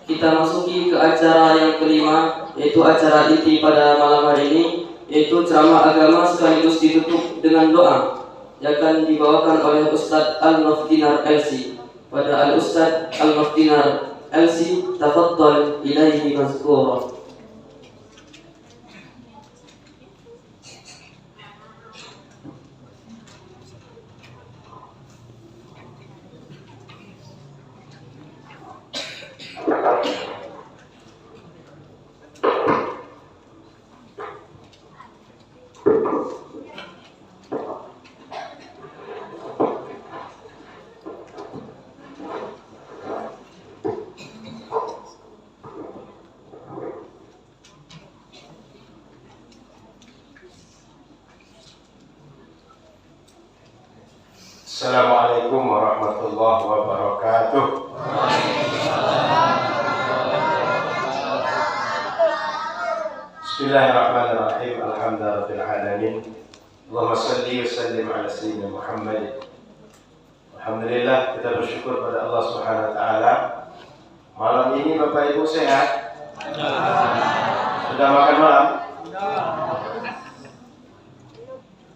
kita masuki ke acara yang kelima, yaitu acara inti pada malam hari ini, yaitu ceramah agama sekaligus ditutup dengan doa yang akan dibawakan oleh Ustadz Al-Maftinar LC. Pada Al-Ustadz Al-Maftinar LC, tafaddal ilaihi mazkura. Assalamualaikum warahmatullahi wabarakatuh. Bismillahirrahmanirrahim. Alhamdulillahirabbil alamin. Allahumma shalli wa sallim ala sayyidina Muhammad. Alhamdulillah, kita bersyukur pada Allah Subhanahu wa taala. Malam ini Bapak Ibu sehat? Sudah makan malam?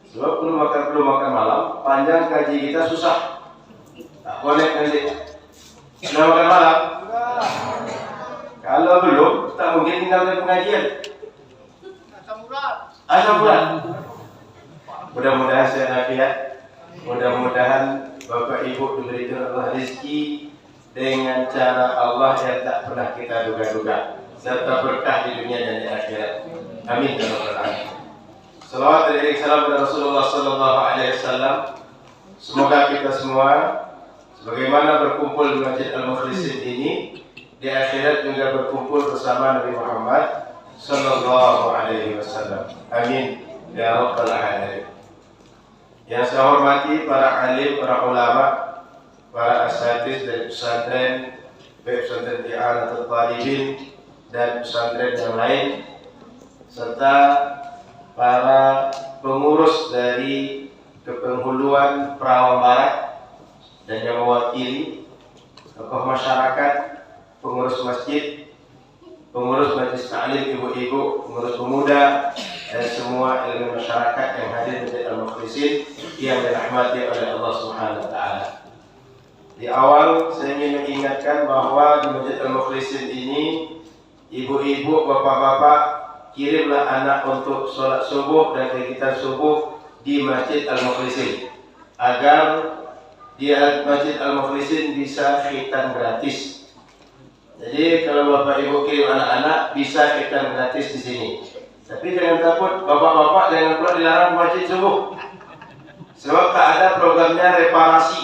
Sebab belum makan malam, panjang kaji kita susah. Tak connect nanti. Sudah makan malam? Kalau belum, tak mungkin tinggalkan pengajian. Asam urat. Mudah-mudahan sehat afiat. Mudah-mudahan Bapak Ibu diberikan Allah rezeki dengan cara Allah yang tak pernah kita duga-duga, serta berkah di dunia dan di akhirat. Amin ya rabbal alamin. Salawat dan salam kepada Rasulullah sallallahu alaihi wasallam. Semoga kita semua sebagaimana berkumpul di Masjid Al-Mukhlisin ini, di akhirat juga berkumpul bersama Nabi Muhammad sallallahu alaihi wasallam. Amin ya rabbal alamin. Yang saya hormati para alim, para ulama, para asatiz dari pesantren, baik pesantren I'anatul Talibin dan pesantren yang lain, serta para pengurus dari kepenghuluan Perawang Barat dan yang mewakili tokoh masyarakat, pengurus masjid, pengurus majelis ta'lim ibu-ibu, pengurus pemuda, dan semua elemen masyarakat yang hadir di Masjid Al-Mukhlisin yang dirahmati oleh Allah Subhanahu wa taala. Di awal saya ingin mengingatkan bahwa di Masjid Al-Mukhlisin ini, ibu-ibu, bapak-bapak, kirimlah anak untuk sholat subuh dan kegiatan subuh di Masjid Al-Mukhlisin, agar di Masjid Al-Mukhlisin bisa khitan gratis. Jadi kalau bapak ibu kirim anak-anak bisa khitan gratis di sini. Tapi jangan takut, bapak-bapak jangan pula dilarang masjid subuh. Sebab tak ada programnya reparasi,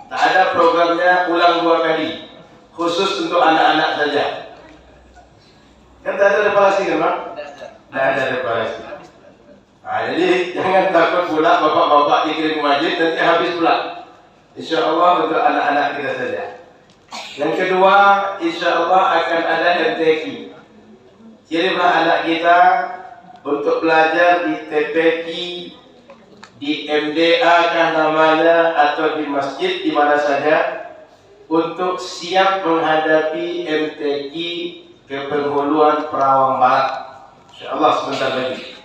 tak ada programnya ulang 2 kali, khusus untuk anak-anak saja. Kan tak ada reparasi kan, Pak? Tak ada reparasi. Jadi jangan takut pula bapak-bapak dikirim ke masjid nanti habis pula. Insya Allah untuk anak-anak kita saja. Yang kedua, insya Allah akan ada MTQ. Kirimlah anak kita untuk belajar di TPQ, di MDA kah namanya, atau di masjid di mana saja, untuk siap menghadapi MTQ kepenghuluan Perawang Barat. InsyaAllah sebentar lagi.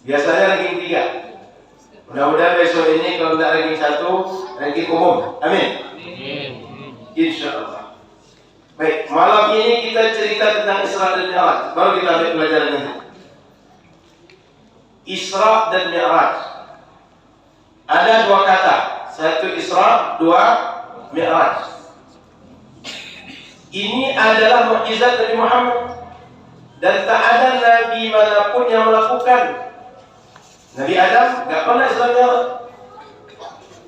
Biasanya ranking 3. Mudah-mudahan besok ini kalau tidak ranking 1, ranking umum. Amin. InsyaAllah. Baik, malam ini kita cerita tentang Isra dan Mi'raj. Baru kita ambil pelajaran ini. Isra dan Mi'raj. Ada 2 kata. 1 Isra, 2 Mi'raj. Ini adalah mukjizat Nabi Muhammad, dan tak ada nabi manapun yang melakukan. Nabi Adam enggak pernah Isra Mi'raj.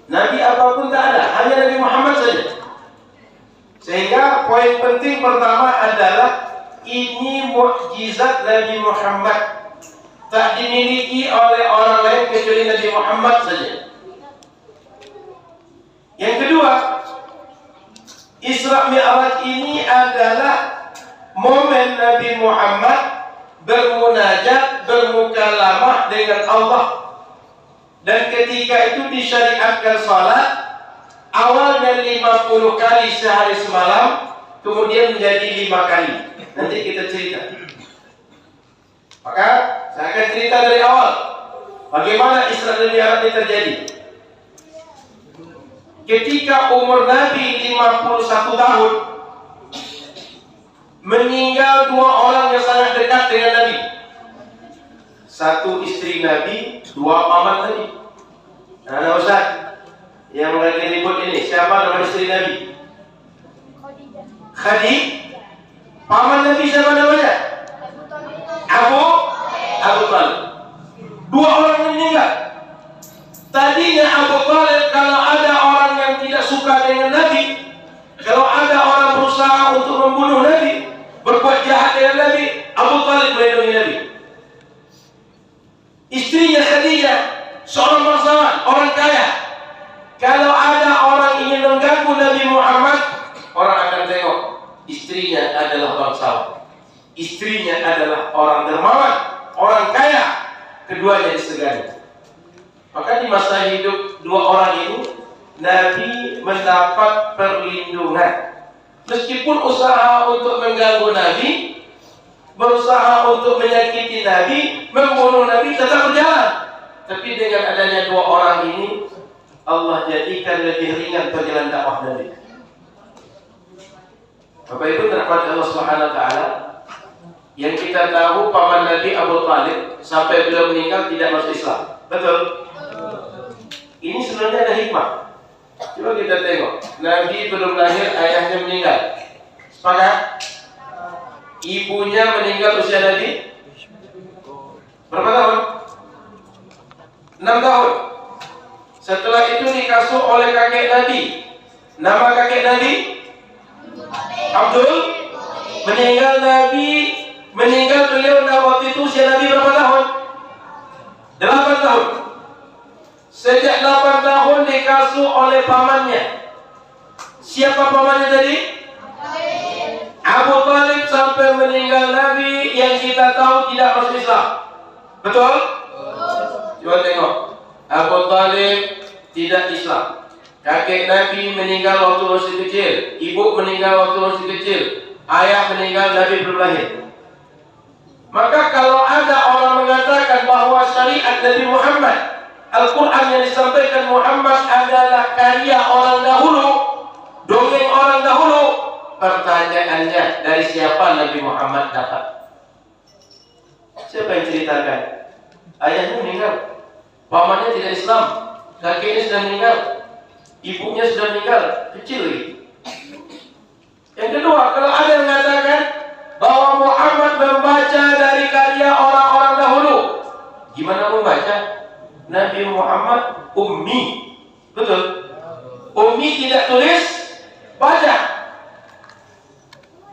Nabi apapun tak ada, hanya Nabi Muhammad saja. Sehingga poin penting pertama adalah ini mukjizat Nabi Muhammad, tak dimiliki oleh orang lain kecuali Nabi Muhammad saja. Yang kedua, Isra Mi'raj ini adalah momen Nabi Muhammad bermunajat, bermukalamah dengan Allah. Dan ketika itu disyariatkan salat, awalnya 50 kali sehari semalam, kemudian menjadi 5 kali. Nanti kita cerita. Maka saya akan cerita dari awal bagaimana Isra dan Mi'raj ini terjadi. Ketika umur Nabi 51 tahun, meninggal 2 orang yang sangat dekat dengan Nabi. 1 istri Nabi, 2 paman Nabi. Nah, Ustaz, yang lagi ribut ini, siapa nama istri Nabi? Khadijah. Paman Nabi siapa namanya? Abu Talib. 2 orang yang meninggal. Tadinya Abu Talib, kalau ada orang yang tidak suka dengan Nabi, kalau ada orang berusaha untuk membunuh Nabi, berbuat jahat dengan Nabi, Abu Talib melindungi Nabi. Istrinya Khadijah, seorang bangsawan, orang kaya. Kalau ada orang ingin mengganggu Nabi Muhammad, orang akan tengok istrinya adalah bangsawan, istrinya adalah orang dermawan, orang kaya, keduanya disegani. Maka di masa hidup 2 orang ini, Nabi mendapat perlindungan. Meskipun usaha untuk mengganggu Nabi, berusaha untuk menyakiti Nabi, membunuh Nabi, tetap berjalan. Tapi dengan adanya 2 orang ini, Allah jadikan lebih ringan perjalanan dakwah Nabi. Bapak Ibu rahmat Allah Subhanahu wa taala, yang kita tahu paman Nabi Abu Talib sampai beliau meninggal tidak masuk Islam. Betul? Ini sebenarnya ada hikmah. Coba kita tengok. Nabi belum lahir, ayahnya meninggal. Sepakat? Ibunya meninggal usia Nabi berapa tahun? 6 tahun. Setelah itu dikasuh oleh kakek Nabi. Nama kakek Nabi? Abdul. Meninggal beliau waktu itu usia Nabi berapa tahun? 8 tahun. Sejak 8 tahun dikasuh oleh pamannya. Siapa pamannya tadi? Abu Talib sampai meninggal Nabi yang kita tahu tidak masuk Islam. Betul? Coba tengok. Abu Talib tidak Islam. Kakek Nabi meninggal waktu masih kecil. Ibu meninggal waktu masih kecil. Ayah meninggal, Nabi belum lahir. Maka kalau ada orang mengatakan bahwa syariat Nabi Muhammad, Al-Quran yang disampaikan Muhammad adalah karya orang dahulu, dongeng orang dahulu, pertanyaannya, dari siapa Nabi Muhammad dapat? Siapa yang ceritakan? Ayahnya meninggal, pamannya tidak Islam, kakeknya sudah meninggal, ibunya sudah meninggal, kecil lagi. Yang kedua, kalau ada yang mengatakan bahwa Muhammad membaca dari karya orang-orang dahulu, gimana membaca? Nabi Muhammad ummi, betul? Ummi tidak tulis, baca.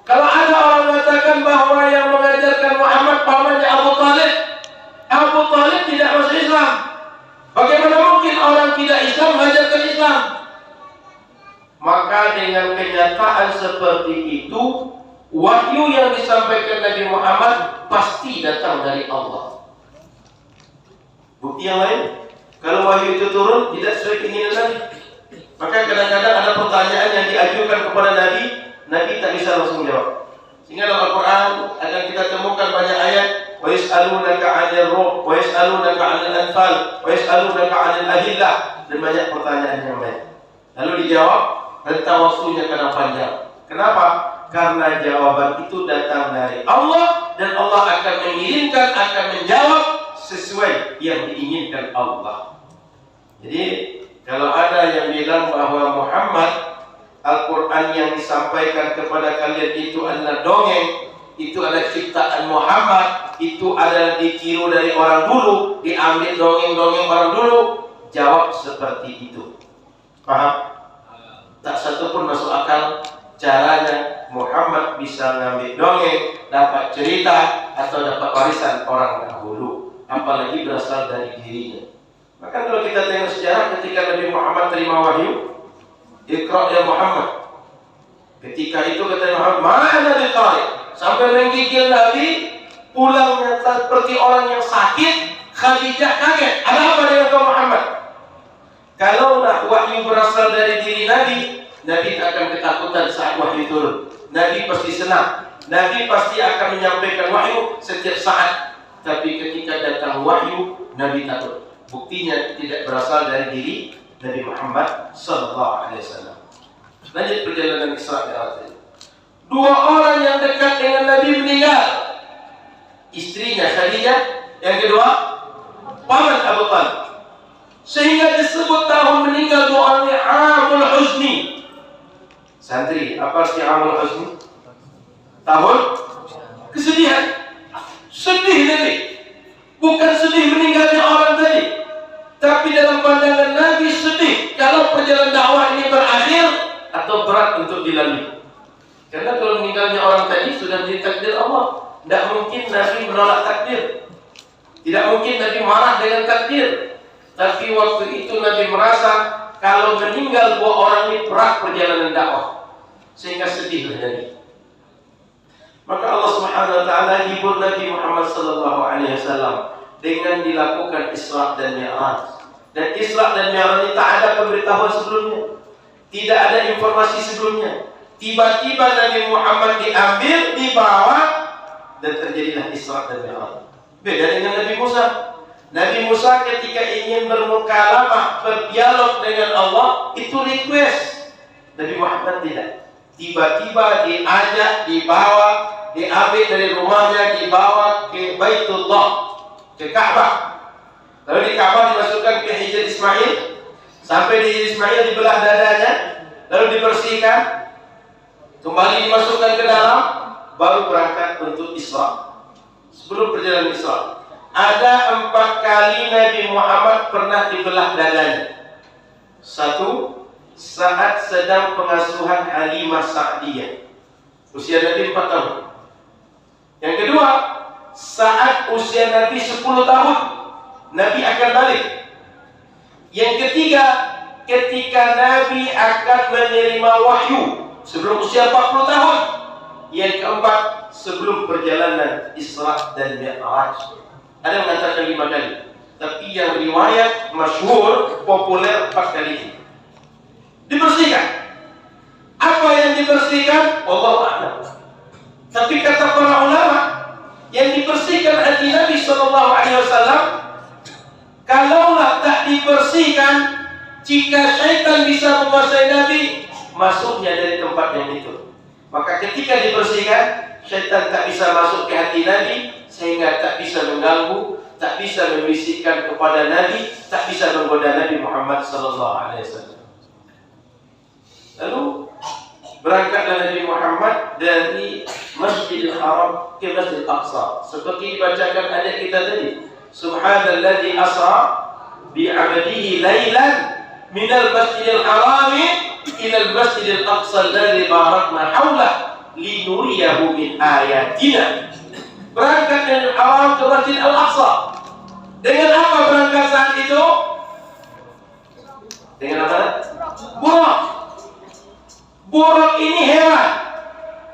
Kalau ada orang mengatakan bahwa yang mengajarkan Muhammad pamannya Abu Talib, Abu Talib tidak masuk Islam. Bagaimana mungkin orang tidak Islam mengajarkan Islam? Maka dengan kenyataan seperti itu, wahyu yang disampaikan Nabi Muhammad pasti datang dari Allah. Bukti yang lain, kalau wahyu itu turun tidak sesuai keinginan Nabi, maka kadang-kadang ada pertanyaan yang diajukan kepada Nabi, Nabi tak bisa langsung jawab. Sehingga dalam Al-Quran akan kita temukan banyak ayat, wa yas'alunaka 'anil ruh, wa yas'alunaka 'anil anfal, wa yas'alunaka 'anil ahillah, dan banyak pertanyaan yang lain. Lalu dijawab, rentang waktunya kadang panjang. Kenapa? Karena jawaban itu datang dari Allah, dan Allah akan mengirimkan, akan menjawab sesuai yang diinginkan Allah. Jadi kalau ada yang bilang bahwa Muhammad, Al-Quran yang disampaikan kepada kalian itu adalah dongeng, itu adalah ciptaan Muhammad, itu adalah ditiru dari orang dulu, diambil dongeng-dongeng orang dulu, jawab seperti itu. Paham? Tak satu pun masuk akal caranya Muhammad bisa ngambil dongeng, dapat cerita, atau dapat warisan orang dahulu, apalagi berasal dari dirinya. Maka kalau kita tengok sejarah ketika Nabi Muhammad terima wahyu, Iqra ya Muhammad, ketika itu kata Muhammad, mana biqari, sampai menggigil Nabi, pulangnya seperti orang yang sakit. Khadijah kaget, ada apa dengan kau Muhammad? Kalaulah wahyu berasal dari diri Nabi, Nabi tak akan ketakutan saat wahyu turun. Nabi pasti senang. Nabi pasti akan menyampaikan wahyu setiap saat. Tapi ketika datang wahyu, Nabi takut. Buktinya tidak berasal dari diri Nabi Muhammad sallallahu alaihi wasallam. Lanjut perjalanan Isra Mi'raj. Dua orang yang dekat dengan Nabi meninggal. Istrinya Khadijah, yang kedua paman Abu Talib. Sehingga disebut tahun meninggal dua orang ini Amul Huzni. Santri, apa sih Amul Huzni? Tahun kesedihan. Sedih Nabi. Bukan sedih meninggalnya orang tadi, tapi dalam pandangan Nabi sedih kalau perjalanan dakwah ini berakhir atau berat untuk dilalui. Karena kalau meninggalnya orang tadi sudah menjadi takdir Allah. Tidak mungkin Nabi menolak takdir. Tidak mungkin Nabi marah dengan takdir. Tapi waktu itu Nabi merasa kalau meninggal dua orang ini berat perjalanan dakwah, sehingga sedihlah Nabi. Maka Allah Subhanahu wa taala hibur Nabi Muhammad sallallahu alaihi wasallam dengan dilakukan Isra dan Mi'raj. Dan Isra dan Mi'raj ini tak ada pemberitahuan sebelumnya. Tidak ada informasi sebelumnya. Tiba-tiba Nabi Muhammad diambil, dibawa, dan terjadilah Isra dan Mi'raj. Beda dengan Nabi Musa. Nabi Musa ketika ingin bermukalamah, berdialog dengan Allah, itu request. Nabi Muhammad tidak. Tiba-tiba diajak, dibawa, diambil dari rumahnya, dibawa ke Baitullah, ke Ka'bah. Lalu di Ka'bah dimasukkan ke Hijr Ismail, sampai di Hijr Ismail dibelah dadanya, lalu dibersihkan, kembali dimasukkan ke dalam, baru berangkat untuk Isra. Sebelum perjalanan Isra, ada 4 kali Nabi Muhammad pernah dibelah dadanya. Satu, saat sedang pengasuhan Halimah Sa'diyah, usia Nabi 4 tahun. Yang kedua, saat usia Nabi 10 tahun, Nabi akan balik. Yang ketiga, ketika Nabi akan menerima wahyu sebelum usia 40 tahun. Yang keempat, sebelum perjalanan Isra dan Mi'raj. Ada yang mengatakan 5 kali, tapi yang riwayat masyhur populer 4 kali ini. Dibersihkan. Apa yang dibersihkan? Wallahu a'lam. Tapi kata para ulama, yang dibersihkan hati Nabi sallallahu alaihi wasallam, kalaulah tak dibersihkan, jika syaitan bisa menguasai Nabi, masuknya dari tempat yang itu. Maka ketika dibersihkan, syaitan tak bisa masuk ke hati Nabi, sehingga tak bisa mengganggu, tak bisa membisikkan kepada Nabi, tak bisa menggoda Nabi Muhammad sallallahu alaihi wasallam. Lalu berangkatlah Nabi Muhammad dari Masjidil Haram ke Masjidil Aqsa. Seperti dibacakan ayat kita tadi, Subhanalladzi asra bi'abdihi lailan minal Masjidil Haram ilal Masjidil Aqsa alladzi barakna haulah linuriyahu min ayatina. Berangkat dari Haram ke Masjid Al-Aqsa. Dengan apa berangkat saat itu? Dengan apa? Burak. Burak ini hewan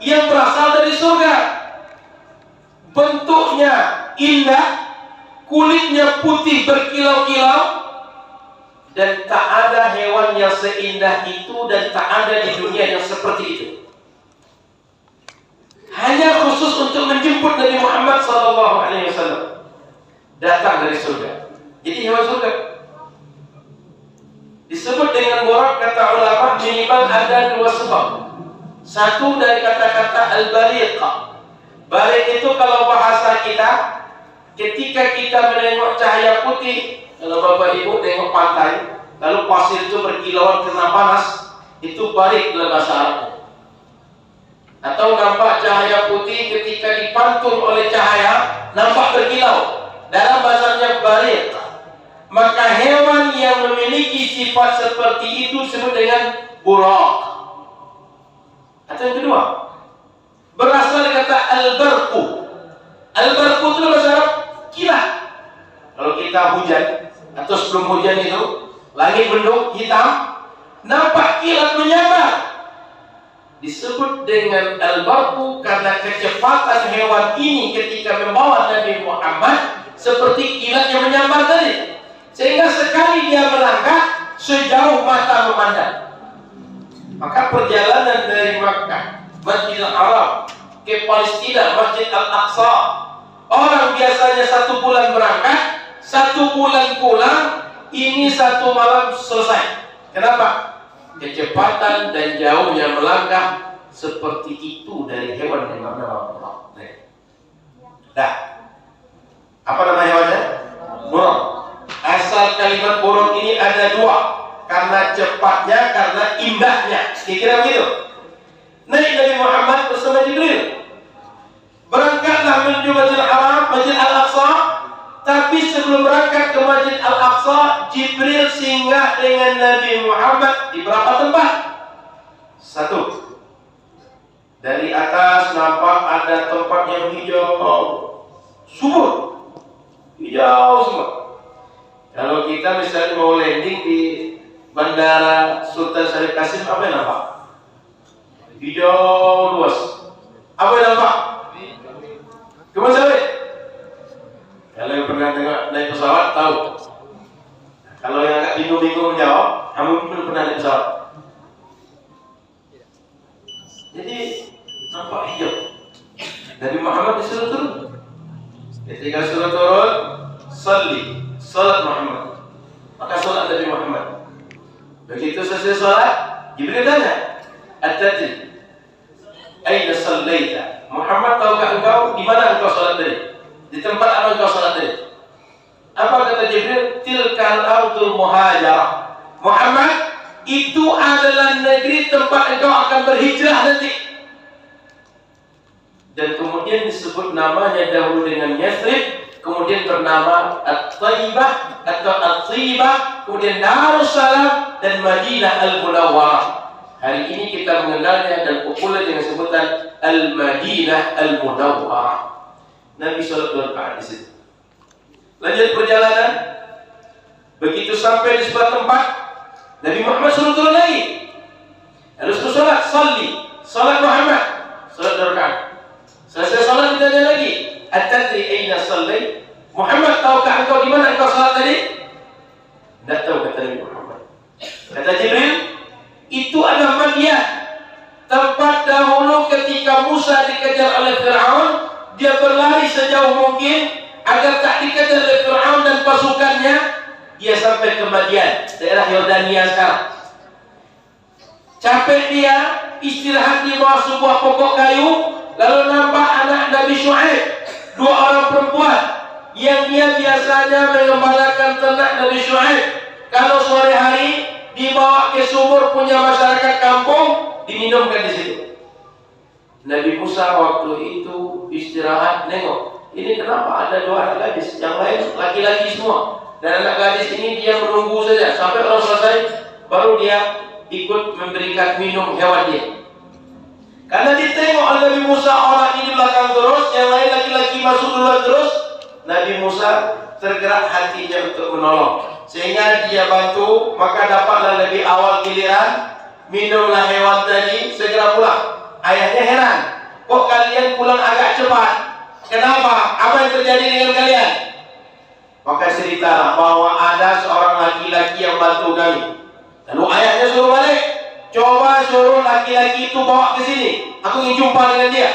yang berasal dari surga. Bentuknya indah, kulitnya putih berkilau-kilau, dan tak ada hewan yang seindah itu dan tak ada di dunia yang seperti itu. Hanya khusus untuk menjemput Nabi Muhammad SAW. Datang dari surga. Jadi hewan surga. Disebut dengan burak, kata ulama, minimal ada 2 sebab. Satu dari kata-kata al-bariqah. Bariq itu kalau bahasa kita, ketika kita menengok cahaya putih, kalau Bapak Ibu tengok pantai, lalu pasir itu berkilauan kena panas, itu bariq dalam bahasa Arab. Atau nampak cahaya putih ketika dipantul oleh cahaya, nampak berkilau, dalam bahasanya bariq. Maka hewan yang memiliki sifat seperti itu disebut dengan burak. Atau yang kedua, berasal dari kata al-barqu. Al-barqu itu bahasa Arab kilat. Kalau kita hujan atau sebelum hujan itu, langit mendung hitam, nampak kilat menyambar. Disebut dengan al-barqu karena kecepatan hewan ini ketika membawa Nabi Muhammad seperti kilat yang menyambar tadi. Sehingga sekali dia melangkah, sejauh mata memandang. Maka perjalanan dari Makkah Masjidil Haram, ke Palestina, Masjid Al-Aqsa. Orang biasanya 1 bulan berangkat, 1 bulan pulang, ini 1 malam selesai. Kenapa? Kecepatan dan jauhnya melangkah seperti itu dari hewan yang bernama burung. Dah. Apa nama hewannya? Burung. Asal kalimat burung ini ada 2, karena cepatnya, karena indahnya. Kira-kira begitu. Naik Nabi Muhammad bersama Jibril. Berangkatlah menuju Masjidil Haram, Masjid Al-Aqsa. Tapi sebelum berangkat ke Masjid Al-Aqsa, Jibril singgah dengan Nabi Muhammad di berapa tempat? 1. Dari atas nampak ada tempat yang hijau, subur, hijau semua. Kalau kita misalnya mau landing di Bandara Sultan Syarif Kasim, apa yang nampak? Hijau luas. Apa yang nampak? Kebun sawit. Kalau yang pernah naik pesawat tahu. Kalau yang agak bingung-bingung menjawab, kamu belum pernah naik pesawat. Jadi nampak hijau. Nabi Muhammad disuruh turun. Ketika suruh turun, salat Muhammad. Maka salat Nabi Muhammad. Begitu selesai salat, Jibril tanya, "At-tadri aina sallaita?" Muhammad, tahukah engkau di mana engkau salat tadi? Di tempat apa engkau salat tadi? Apa kata Jibril? Tilkal ardul muhajarah. Muhammad, itu adalah negeri tempat engkau akan berhijrah nanti. Dan kemudian disebut namanya dahulu dengan Yathrib, kemudian bernama At-Taibah atau At-Taibah, kemudian Darussalam dan Madinah Al-Munawwarah. Hari ini kita mengenalnya dan populer dengan sebutan Al-Madinah Al-Munawwarah. Nabi salat 2 rakaat di situ. Lanjut perjalanan. Begitu sampai di sebuah tempat, Nabi Muhammad suruh turun lagi. Lalu suruh salat, salat Muhammad, salat 2 rakaat. Selesai salat ditanya lagi, "At-tadri aina sallait?" Muhammad, tahukah engkau di mana engkau salat tadi? Tidak tahu, kata Nabi Muhammad. Kata Jibril, itu adalah Madiyah, tempat dahulu ketika Musa dikejar oleh Fir'aun, dia berlari sejauh mungkin agar tak dikejar oleh Fir'aun dan pasukannya. Dia sampai ke Madian, daerah Yordania sekarang. Capek dia, istirahat di bawah sebuah pokok kayu. Lalu nampak anak Nabi Syuaib, 2 orang perempuan yang dia biasanya mengembalakan ternak Nabi Syuaib. Kalau sore hari dibawa ke sumur punya masyarakat kampung, diminumkan di situ. Nabi Musa waktu itu istirahat, nengok, ini kenapa ada 2 anak gadis, yang lain laki-laki semua. Dan anak gadis ini dia menunggu saja sampai orang selesai, baru dia ikut memberikan minum hewan dia. Karena ditengok oleh Nabi Musa, orang ini belakang terus, yang lain laki-laki masuk duluan terus, Nabi Musa tergerak hatinya untuk menolong, sehingga dia bantu. Maka dapatlah lebih awal giliran, minumlah hewan tadi, segera pulang. Ayahnya heran, kok kalian pulang agak cepat? Kenapa? Apa yang terjadi dengan kalian? Maka ceritalah bahwa ada seorang laki-laki yang bantu kami. Lalu ayahnya suruh balik, coba suruh laki-laki itu bawa ke sini, aku ingin jumpa dengan dia.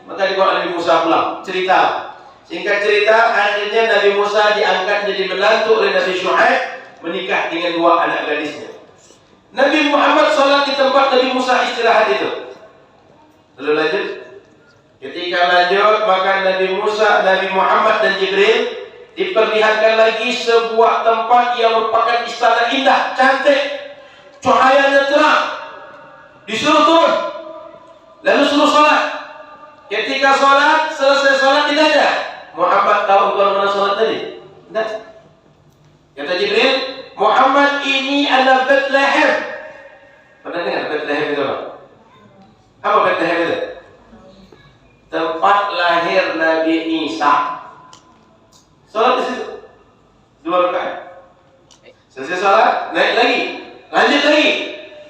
Maka dibawa Nabi Musa pulang. Cerita, singkat cerita, akhirnya Nabi Musa diangkat jadi menantu oleh Nabi Syuaib, menikah dengan 2 anak gadisnya. Nabi Muhammad sholat di tempat Nabi Musa istirahat itu. Lalu lanjut. Ketika lanjut, maka Nabi Musa, Nabi Muhammad dan Jibril diperlihatkan lagi sebuah tempat yang merupakan istana indah, cantik, cahayanya terang. Disuruh turun, lalu suruh sholat. Ketika sholat, selesai sholat ditanya, Muhammad, tahu engkau mana sholat tadi? Tidak. Kata Jibril, Muhammad, ini ada Bethlehem. Pernah dengar Bethlehem itu apa? Apa Bethlehem itu? Tempat lahir Nabi Isa. Sholat di situ 2 rakaat. Selesai sholat, naik lagi, lanjut lagi,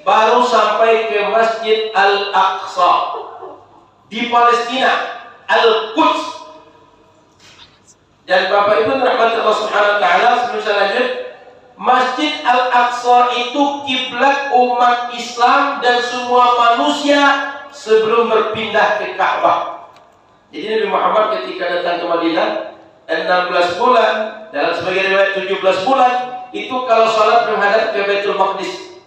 baru sampai ke Masjid Al-Aqsa di Palestina, Al-Quds. Dan Bapak Ibu rahmat Allah Subhanahu wa taala, sebelum saya lanjut, Masjid Al-Aqsa itu kiblat umat Islam dan semua manusia sebelum berpindah ke Ka'bah. Jadi Nabi Muhammad ketika datang ke Madinah 16 bulan, dalam sebagian riwayat 17 bulan, itu kalau salat menghadap ke Baitul Maqdis.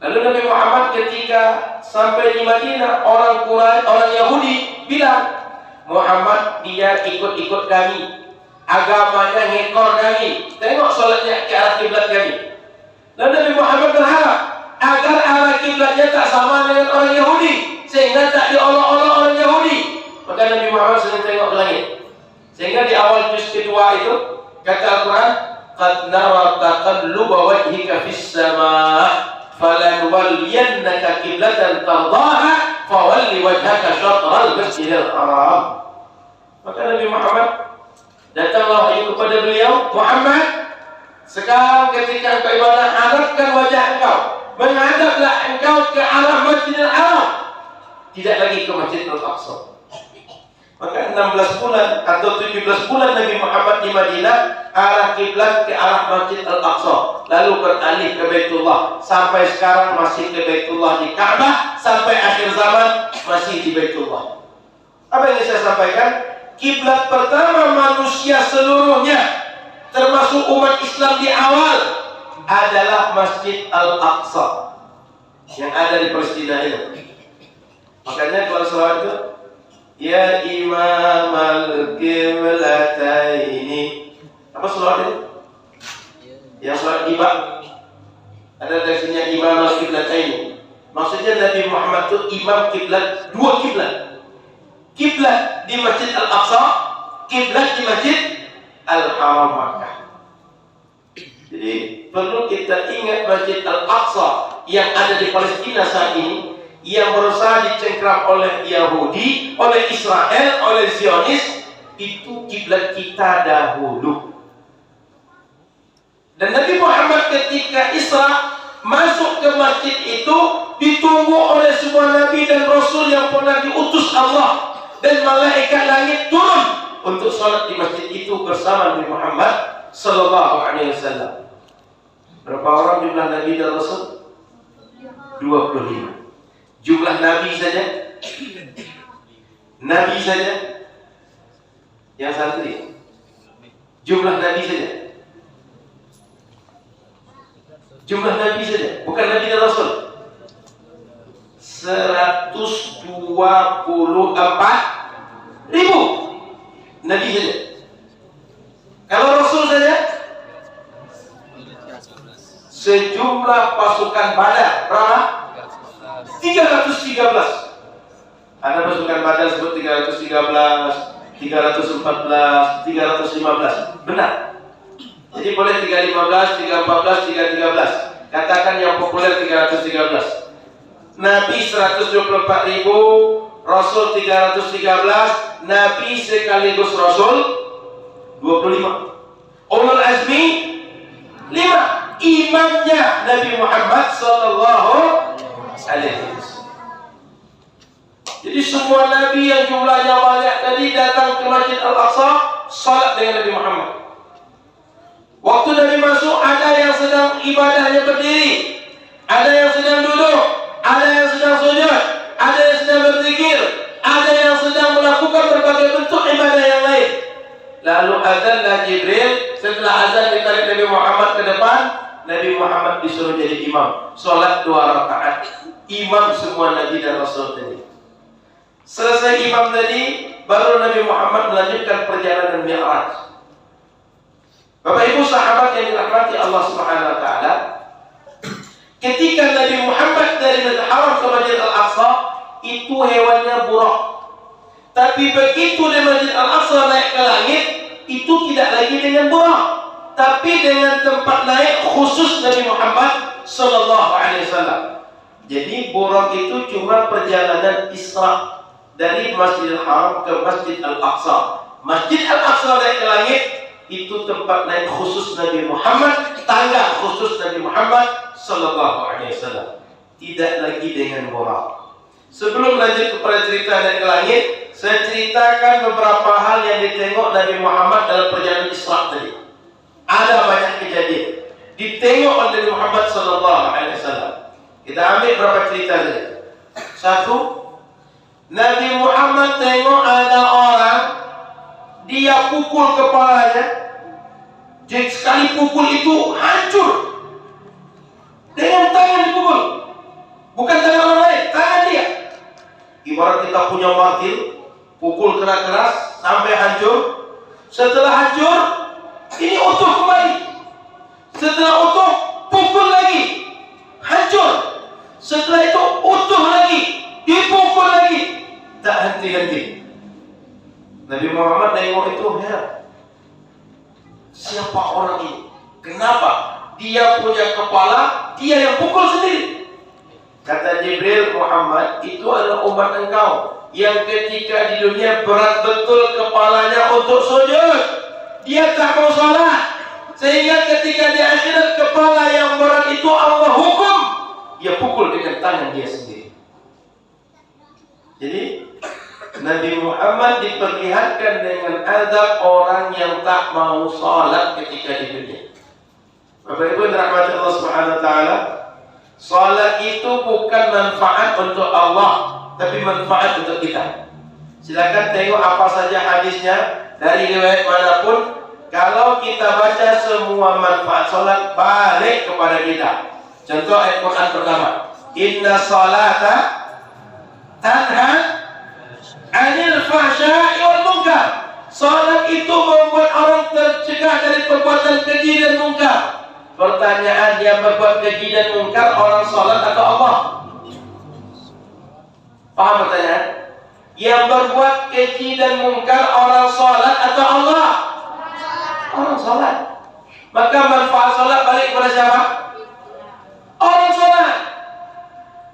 Lalu Nabi Muhammad ketika sampai di Madinah, orang Quraisy, orang Yahudi bilang, Muhammad dia ikut-ikut kami, agamanya ngekor kami, tengok salatnya ke arah kiblat kami. Lalu Nabi Muhammad berharap agar arah kiblatnya tak sama dengan orang Yahudi, sehingga tak diolok-olok orang Yahudi. Maka Nabi Muhammad sering tengok ke langit. Sehingga di awal juz kedua itu kata Al-Quran, qad nara taqalluba wajhika fis sama' falanwalliyannaka qiblatan tardaha fawalli wajhaka syatral masjidil haram. Maka Nabi Muhammad datanglah wahyu kepada beliau, Muhammad, sekarang ketika engkau ibadah, hadapkan wajah engkau, menghadaplah engkau ke arah Masjidil Haram, tidak lagi ke Masjid Al-Aqsa. Maka 16 bulan atau 17 bulan Nabi Muhammad di Madinah, arah kiblat ke arah Masjid Al-Aqsa, lalu beralih ke Baitullah. Sampai sekarang masih ke Baitullah di Ka'bah, sampai akhir zaman masih di Baitullah. Apa yang saya sampaikan? Kiblat pertama manusia seluruhnya, termasuk umat Islam di awal, adalah Masjid Al-Aqsa yang ada di Palestina itu. Makanya kalau sholat itu, ya Imam Al-Qiblataini, apa sholat itu? Yang sholat ibad, ada versinya Imam Al-Qiblataini. Maksudnya Nabi Muhammad itu imam kiblat, dua kiblat. Kiblat di Masjid Al-Aqsa, kiblat di Masjid Al-Haram Makkah. Jadi perlu kita ingat Masjid Al-Aqsa yang ada di Palestina saat ini, yang berusaha dicengkram oleh Yahudi, oleh Israel, oleh Zionis, itu kiblat kita dahulu. Dan Nabi Muhammad ketika Isra masuk ke masjid itu ditunggu oleh semua nabi dan rasul yang pernah diutus Allah, dan malaikat langit turun untuk sholat di masjid itu bersama Nabi Muhammad sallallahu alaihi wasallam. Berapa orang jumlah nabi dan rasul? 25. Jumlah nabi saja, nabi saja yang santri, jumlah nabi saja, jumlah nabi saja, bukan nabi dan rasul, 124.000 nabi saja. Kalau rasul saja, sejumlah pasukan Badar berapa? 313. Ada pasukan Badar sebut 313, 314, 315. Benar. Jadi boleh 315, 314, 313. Katakan yang populer 313. Nabi 124.000, Rasul 313, Nabi sekaligus Rasul 25. Ulul Azmi 5. Imamnya Nabi Muhammad sallallahu alaihi wasallam. Jadi semua nabi yang jumlahnya banyak tadi datang ke Masjid Al-Aqsa, salat dengan Nabi Muhammad. Waktu Nabi masuk, ada yang sedang ibadahnya berdiri, ada yang sedang duduk, ada yang sedang sujud, ada yang sedang berzikir, ada yang sedang melakukan berbagai bentuk ibadah yang lain. Lalu azanlah Jibril. Setelah azan ditarik Nabi Muhammad ke depan, Nabi Muhammad disuruh jadi imam, sholat 2 rakaat. Imam semua nabi dan rasul tadi. Selesai imam tadi, baru Nabi Muhammad melanjutkan perjalanan Mi'raj. Bapak Ibu sahabat yang dirahmati Allah Subhanahu wa taala, ketika Nabi Muhammad dari Masjidil Haram ke Masjid Al-Aqsa, itu hewannya burak. Tapi begitu di Masjid Al-Aqsa naik ke langit, itu tidak lagi dengan burak, tapi dengan tempat naik khusus Nabi Muhammad sallallahu alaihi wasallam. Jadi burak itu cuma perjalanan Isra dari Masjidil Haram ke Masjid Al-Aqsa. Masjid Al-Aqsa naik ke langit, itu tempat naik khusus Nabi Muhammad, tangga khusus Nabi Muhammad sallallahu alaihi wasallam. Tidak lagi dengan burak. Sebelum lanjut kepada cerita naik ke langit, saya ceritakan beberapa hal yang ditengok Nabi Muhammad dalam perjalanan Isra tadi. Ada banyak kejadian ditengok oleh Nabi Muhammad sallallahu alaihi wasallam. Kita ambil beberapa cerita saja. Satu, Nabi Muhammad tengok ada orang, dia pukul kepalanya, jadi sekali pukul itu hancur. Dengan tangan dipukul, bukan tangan orang lain, tangan dia. Ibarat kita punya martil, pukul keras-keras sampai hancur. Setelah hancur, ini utuh kembali. Setelah utuh, pukul lagi, hancur. Setelah itu utuh lagi, dipukul lagi, tak henti-henti. Nabi Muhammad nengok itu heran. Siapa orang ini? Kenapa? Dia punya kepala, dia yang pukul sendiri. Kata Jibril, Muhammad, itu adalah umat engkau yang ketika di dunia berat betul kepalanya untuk sujud, dia tak mau salat, sehingga ketika di akhirat kepala yang berat itu Allah hukum, dia pukul dengan tangan dia sendiri. Jadi Nabi Muhammad diperlihatkan dengan adab orang yang tak mau salat ketika di dunia. Bapak Ibu dirahmati Allah Subhanahu wa taala, salat itu bukan manfaat untuk Allah, tapi manfaat untuk kita. Silakan tengok apa saja hadisnya dari riwayat manapun. Kalau kita baca semua manfaat salat balik kepada kita. Contoh ayat Quran pertama, Inna salata tanha 'anil fahsya'i wal munkar. Salat itu membuat orang tercegah dari perbuatan keji dan munkar. Pertanyaan, yang berbuat keji dan munkar orang salat atau Allah? Paham pertanyaan? Yang berbuat keji dan munkar orang salat atau Allah? Orang salat. Maka manfaat salat balik kepada siapa? Orang salat.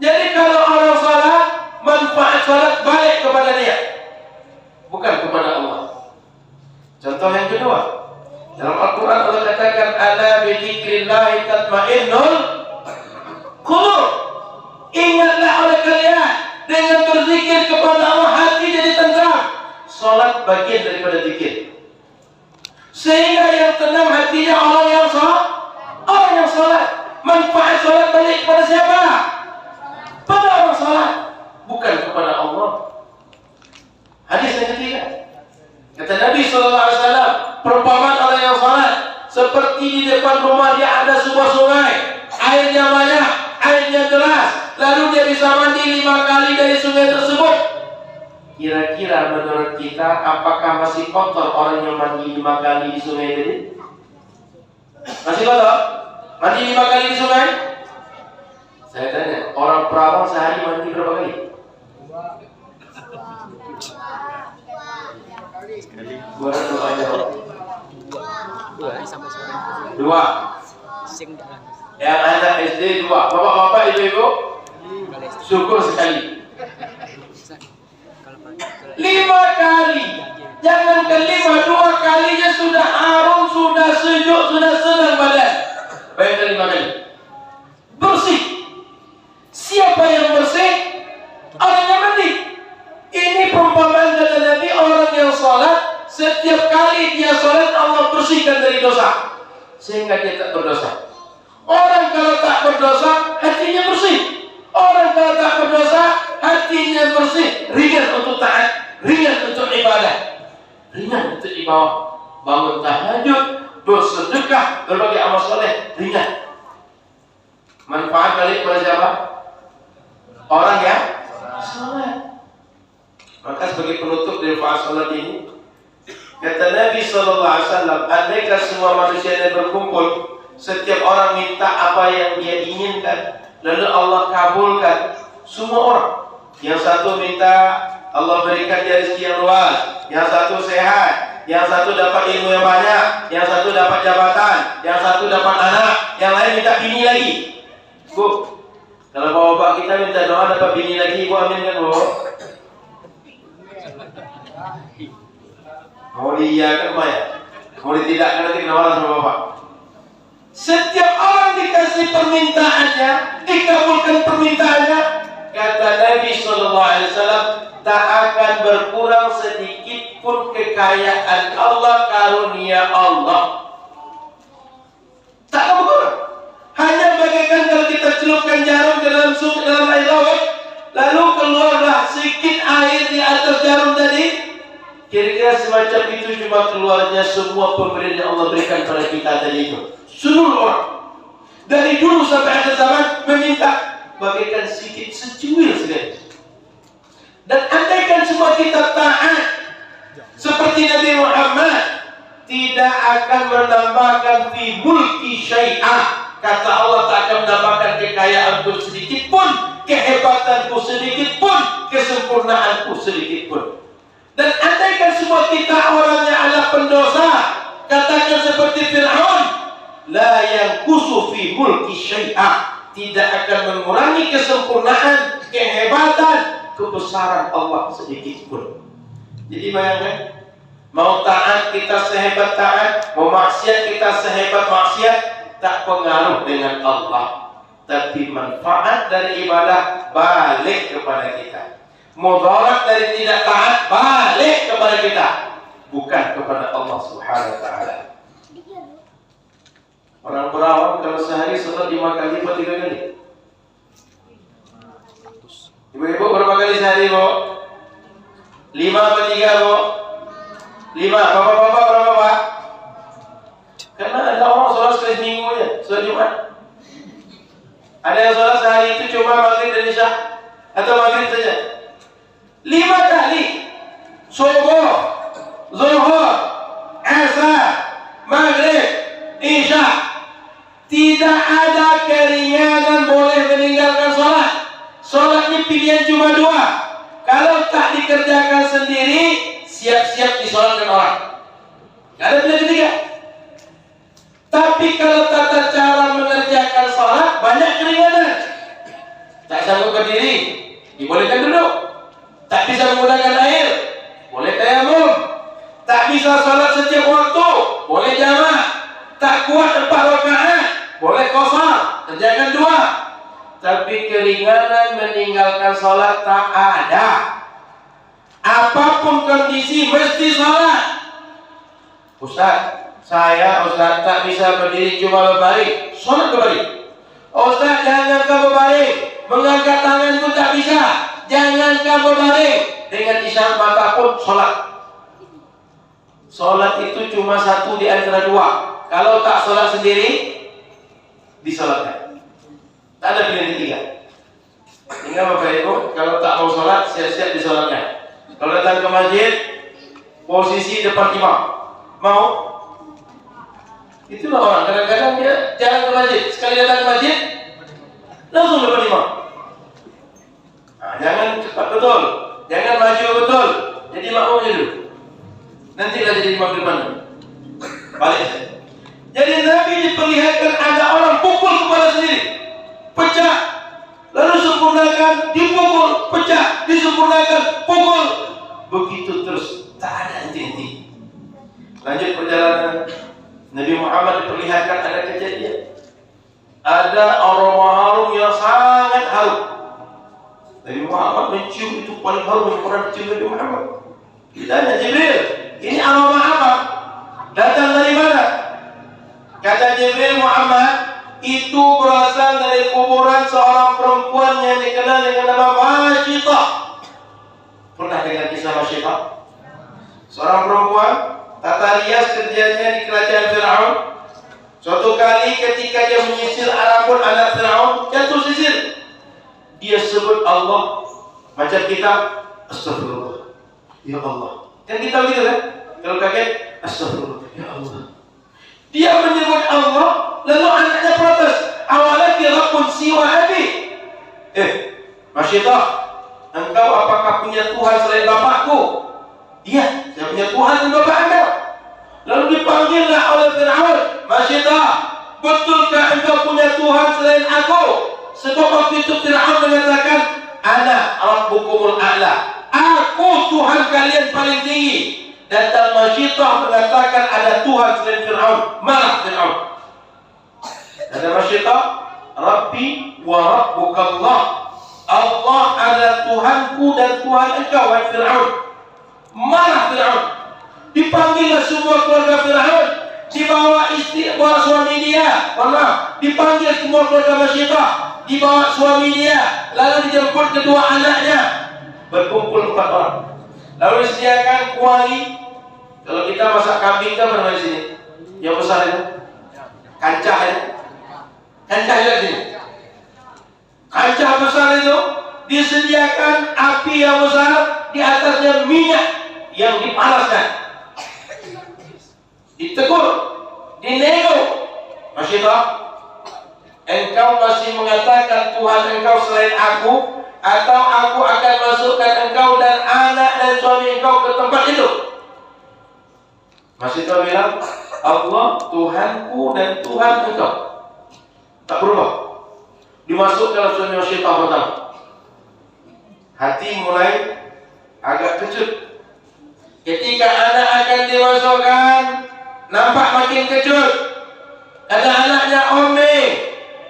Jadi kalau orang salat, manfaat salat balik kepada dia, bukan kepada Allah. Contoh yang kedua, dalam Al-Quran Allah katakan, ala bi dzikrillahi tatmainnul qulub. Ingatlah oleh kalian, dengan berzikir kepada Allah hati jadi tenang. Salat bagian daripada zikir, sehingga yang tenang hatinya orang yang salat. Manfaat salat balik kepada siapa? Pada orang salat, bukan kepada Allah. Hadis yang ketiga, kata Nabi SAW, perumpamaan orang yang salat seperti di depan rumah dia ada sebuah sungai, airnya banyak, airnya deras, lalu dia bisa mandi 5 kali dari sungai tersebut. Kira-kira menurut kita, apakah masih kotor orang yang mandi 5 kali di sungai tadi? Masih kotor? Mandi 5 kali di sungai? Saya tanya, orang perawang sehari mandi berapa kali? 2 kali. 2. Yang anak SD 2. Bapak-bapak, ibu-ibu, syukur sekali. 5 kali. Jangan ke 5, 2 kalinya sudah harum, sudah sejuk, sudah senang badan. Bayangkan 5 kali. Bersih. Siapa yang bersih? Orang yang mandi. Ini perumpamaan kata Nabi, orang yang salat, setiap kali dia salat Allah bersihkan dari dosa, sehingga dia tak berdosa. Orang kalau tak berdosa, hatinya bersih. Orang kalau tak berdosa, hatinya bersih. Ringan untuk taat, ringan untuk ibadah, ringan untuk ibadah. Bangun tahajud, bersedekah, berbagai amal soleh, ringan. Manfaat balik kepada siapa? Orang yang salat. Maka sebagai penutup dari manfaat salat ini, kata Nabi SAW, andaikan semua manusia yang berkumpul, setiap orang minta apa yang dia inginkan, lalu Allah kabulkan. Semua orang, yang satu minta Allah berikan dia rezeki yang luas, yang satu sehat, yang satu dapat ilmu yang banyak, yang satu dapat jabatan, yang satu dapat anak, yang lain minta bini lagi. Bu, kalau bapak kita minta doa dapat bini lagi, ibu amin kan, Bu? Mau diiyakan ya? Mau ditidakkan nanti kena marah sama bapak. Setiap orang dikasih permintaannya, dikabulkan permintaannya. Kata Nabi SAW, tak akan berkurang sedikit pun kekayaan Allah, karunia Allah. Tak akan berkurang. Hanya bagaikan kalau kita celupkan jarum ke dalam air laut, lalu jarum tadi, kira-kira semacam itu cuma keluarnya semua pemberian yang Allah berikan pada kita tadi itu. Seluruh orang dari dulu sampai akhir zaman meminta bagaikan sedikit secuil sekali. Dan andaikan semua kita taat seperti Nabi Muhammad, tidak akan menambahkan fi mulki syai'ah. Kata Allah, tak akan menambahkan kekayaanku sedikit pun, kehebatanku sedikit pun, kesempurnaanku sedikit pun. Dan andaikan semua kita orangnya adalah pendosa, katakan seperti Fir'aun, la yanqusu fi mulki syai'ah, tidak akan mengurangi kesempurnaan, kehebatan, kebesaran Allah sedikit pun. Jadi bayangkan, mau taat kita sehebat taat, mau maksiat kita sehebat maksiat, tak pengaruh dengan Allah. Tapi manfaat dari ibadah balik kepada kita. Mudarat dari tidak taat balik kepada kita, bukan kepada Allah Subhanahu wa taala. Orang berawam kalau sehari sholat 5 kali atau 3 kali? Ibu-ibu berapa kali sehari, Bu? 5 atau 3, Bu? 5. Bapak-bapak berapa, Pak? Karena ada orang sholat sekali seminggu aja, sholat Jumat. Ada yang sholat sehari itu cuma maghrib dan isya, atau maghrib saja. 5 kali. Subuh, zuhur, asar, maghrib, isya. Tidak ada keringanan boleh meninggalkan sholat. Sholatnya pilihan cuma 2. Kalau tak dikerjakan sendiri, siap-siap disolatkan orang. Gak ada pilihan ketiga. Tapi kalau tata cara mengerjakan sholat, banyak keringanan. Tak sanggup berdiri, dibolehkan duduk. Tak bisa menggunakan air, boleh tayamum. Tak bisa sholat setiap waktu, boleh jamak. Tak kuat 4 rakaat, boleh qashar, kerjakan 2. Tapi keringanan meninggalkan sholat tak ada. Apapun kondisi mesti sholat. Ustaz, saya tak bisa berdiri cuma berbaring, sholat berbaring. Ustaz, jangankan berbaring, mengangkat tangan pun tak bisa. Jangankan berbaring, dengan isyarat mata pun sholat. Sholat itu cuma satu di antara 2. Kalau tak sholat sendiri, disolatkan. Tak ada pilihan ketiga. Tinggal Bapak Ibu, kalau tak mau sholat, siap-siap disolatkan. Kalau datang ke masjid, posisi depan imam. Mau? Itulah orang, kadang-kadang dia jarang ke masjid. Sekali datang ke masjid, langsung depan imam. Nah, jangan cepat betul, jangan maju betul. Jadi makmum dulu. Nantilah jadi imam depan. Balik saja. Jadi Nabi diperlihatkan ada orang pukul kepala sendiri, pecah, lalu sempurnakan, dipukul, pecah, disempurnakan, pukul. Begitu terus, tak ada henti-henti. Lanjut perjalanan. Nabi Muhammad diperlihatkan ada kejadian. Ada aroma harum yang sangat harum. Nabi Muhammad mencium itu paling harum yang pernah dicium Nabi Muhammad. Ditanya Jibril, ini aroma apa? Datang dari mana? Kata Jibril, Muhammad, itu berasal dari kuburan seorang perempuan yang dikenal dengan nama Masyitah. Pernah dengar kisah Masyitah? Seorang perempuan, tata rias kerjanya di kerajaan Fir'aun. Suatu kali ketika dia menyisir Arabun anak Fir'aun, jatuh sisir. Dia sebut Allah, macam kita, astagfirullah, ya Allah. Kan kita begitu kan? Kalau kaget, astagfirullah, ya Allah. Dia menyebut Allah, lalu anaknya protes. Awalaki rabbun siwa abi. Masyitah, engkau apakah punya Tuhan selain bapakku? Iya, saya punya Tuhan dan bapak anda. Lalu dipanggillah oleh Fir'aun, Masyitah, betulkah engkau punya Tuhan selain aku? Sebab waktu itu Fir'aun mengatakan, Ana rabbukumul a'la, aku Tuhan kalian paling tinggi. Datang Masyitah mengatakan ada Tuhan selain Fir'aun, marah Fir'aun. Kata Masyitah, Rabbi wa rabbukallah, Allah adalah Tuhanku dan Tuhan engkau, wahai Fir'aun. Marah Fir'aun. Dipanggillah semua keluarga Fir'aun, dibawa istri, bawa suami dia, dipanggil semua keluarga Masyitah, dibawa suami dia, lalu dijemput kedua anaknya. Berkumpul 4 orang. Lalu disediakan kuali. Kalau kita masak kambing kan mana di sini? Yang besar itu, kancah itu, kancah juga di sini. Kancah besar itu disediakan api yang besar, di atasnya minyak yang dipanaskan. Ditegur, dinego. Masih tak? Engkau masih mengatakan Tuhan engkau selain aku, atau aku akan masukkan engkau dan anak dan suami engkau ke tempat itu? Masih tahu bilang Allah Tuhanku dan Tuhan engkau. Tak berubah. Dimasukkan suami Masyidah pertama. Hati mulai agak kejut. Ketika anak akan dimasukkan, nampak makin kejut. Ada anaknya Ummi,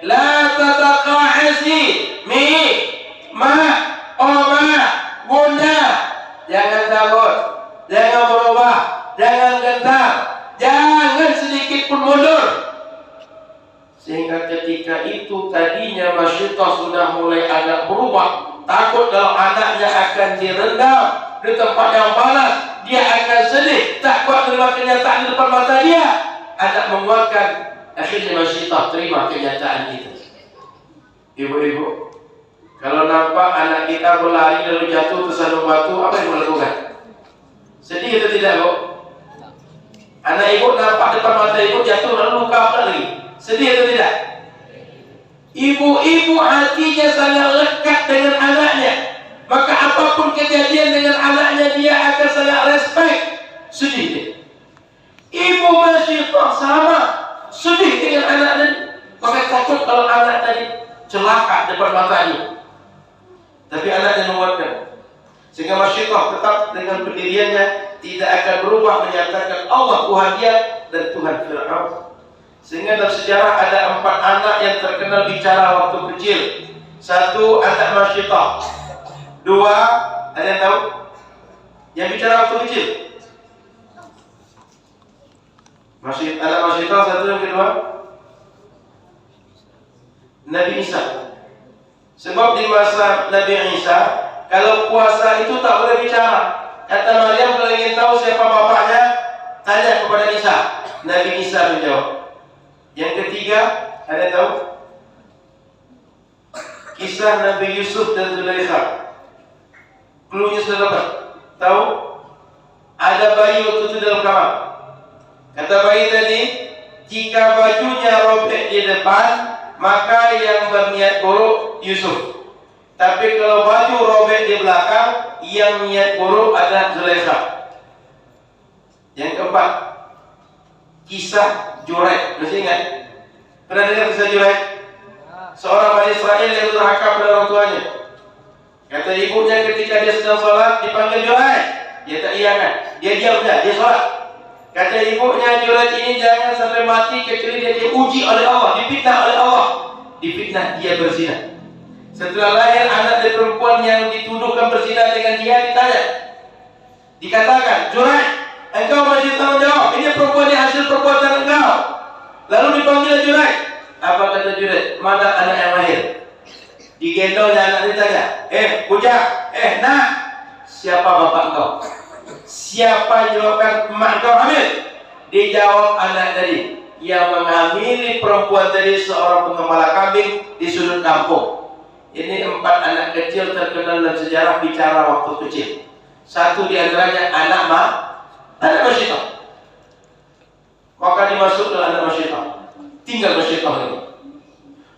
la tataqahasi, mi, ma, oma, bunda. Jangan takut, jangan berubah, jangan gentar, jangan sedikit pun mundur. Sehingga ketika itu tadinya Masyidah sudah mulai agak berubah, takut kalau anaknya akan direndam di tempat yang panas, dia akan sedih, tak kuat menerima kenyataan di depan mata dia. Anak menguatkan, akhirnya Masyidah terima kenyataan itu. Ibu-ibu, kalau nampak anak kita berlari lalu jatuh tersandung batu, apa yang melakukan? Sedih atau tidak, Bu? Anak ibu nampak depan mata ibu jatuh lalu luka apa lagi? Sedih atau tidak? Ibu-ibu hatinya sangat lekat dengan anaknya, maka apapun kejadian dengan anaknya dia akan sangat respect. Sedih dia. Ibu Masyidah sama, sedih dengan anak tadi, maka takut kalau anak tadi celaka depan matanya. Tapi anaknya menguatkan, sehingga Masyidah tetap dengan pendiriannya, tidak akan berubah menyatakan Allah Tuhan dia dan Tuhan Fir'aun. Sehingga dalam sejarah ada 4 anak yang terkenal bicara waktu kecil. 1 anak Masyidah, 2 ada yang tahu yang bicara waktu kecil? Anak Masyidah 1, yang kedua Nabi Isa. Sebab di masa Nabi Isa, kalau puasa itu tak boleh bicara. Kata Maryam, kalau ingin tahu siapa bapaknya, tanya kepada Isa. Nabi Isa menjawab. Yang ketiga, ada yang tahu? Kisah Nabi Yusuf dan Zulaikha. Cluenya sudah dapat. Tahu? Ada bayi waktu itu dalam kamar. Kata bayi tadi, jika bajunya robek di depan, maka yang berniat buruk Yusuf. Tapi kalau baju robek di belakang, yang niat buruk adalah Zulaikha. Yang keempat, kisah Juraij. Masih ingat? Pernah dengar kisah Juraij? Seorang Bani Israel yang durhaka pada orang tuanya. Kata ibunya ketika dia sedang sholat, dipanggil Juraij. Dia tak iyakan. Dia diam saja, dia sholat. Kata ibunya, Juraij ini jangan sampai mati kecuali dia diuji oleh Allah, difitnah oleh Allah. Difitnah dia berzina. Setelah lahir anak dari perempuan yang dituduhkan berzina dengan dia, ditanya, dikatakan, Juraij, engkau masih tanggung jawab, ini perempuan yang hasil perbuatan engkau. Lalu dipanggil Juraij. Apa kata Juraij? Mana anak yang lahir? Digendongnya anak ditanya, bujang, nak, siapa bapak engkau? Siapa menyebabkan emak engkau hamil? Dijawab anak tadi, yang menghamili perempuan tadi seorang pengembala kambing di sudut kampung. Ini 4 anak kecil terkenal dalam sejarah bicara waktu kecil. 1 di antaranya anak Masyidah. Maka dimasukkan anak Masyidah. Tinggal Masyidah ini.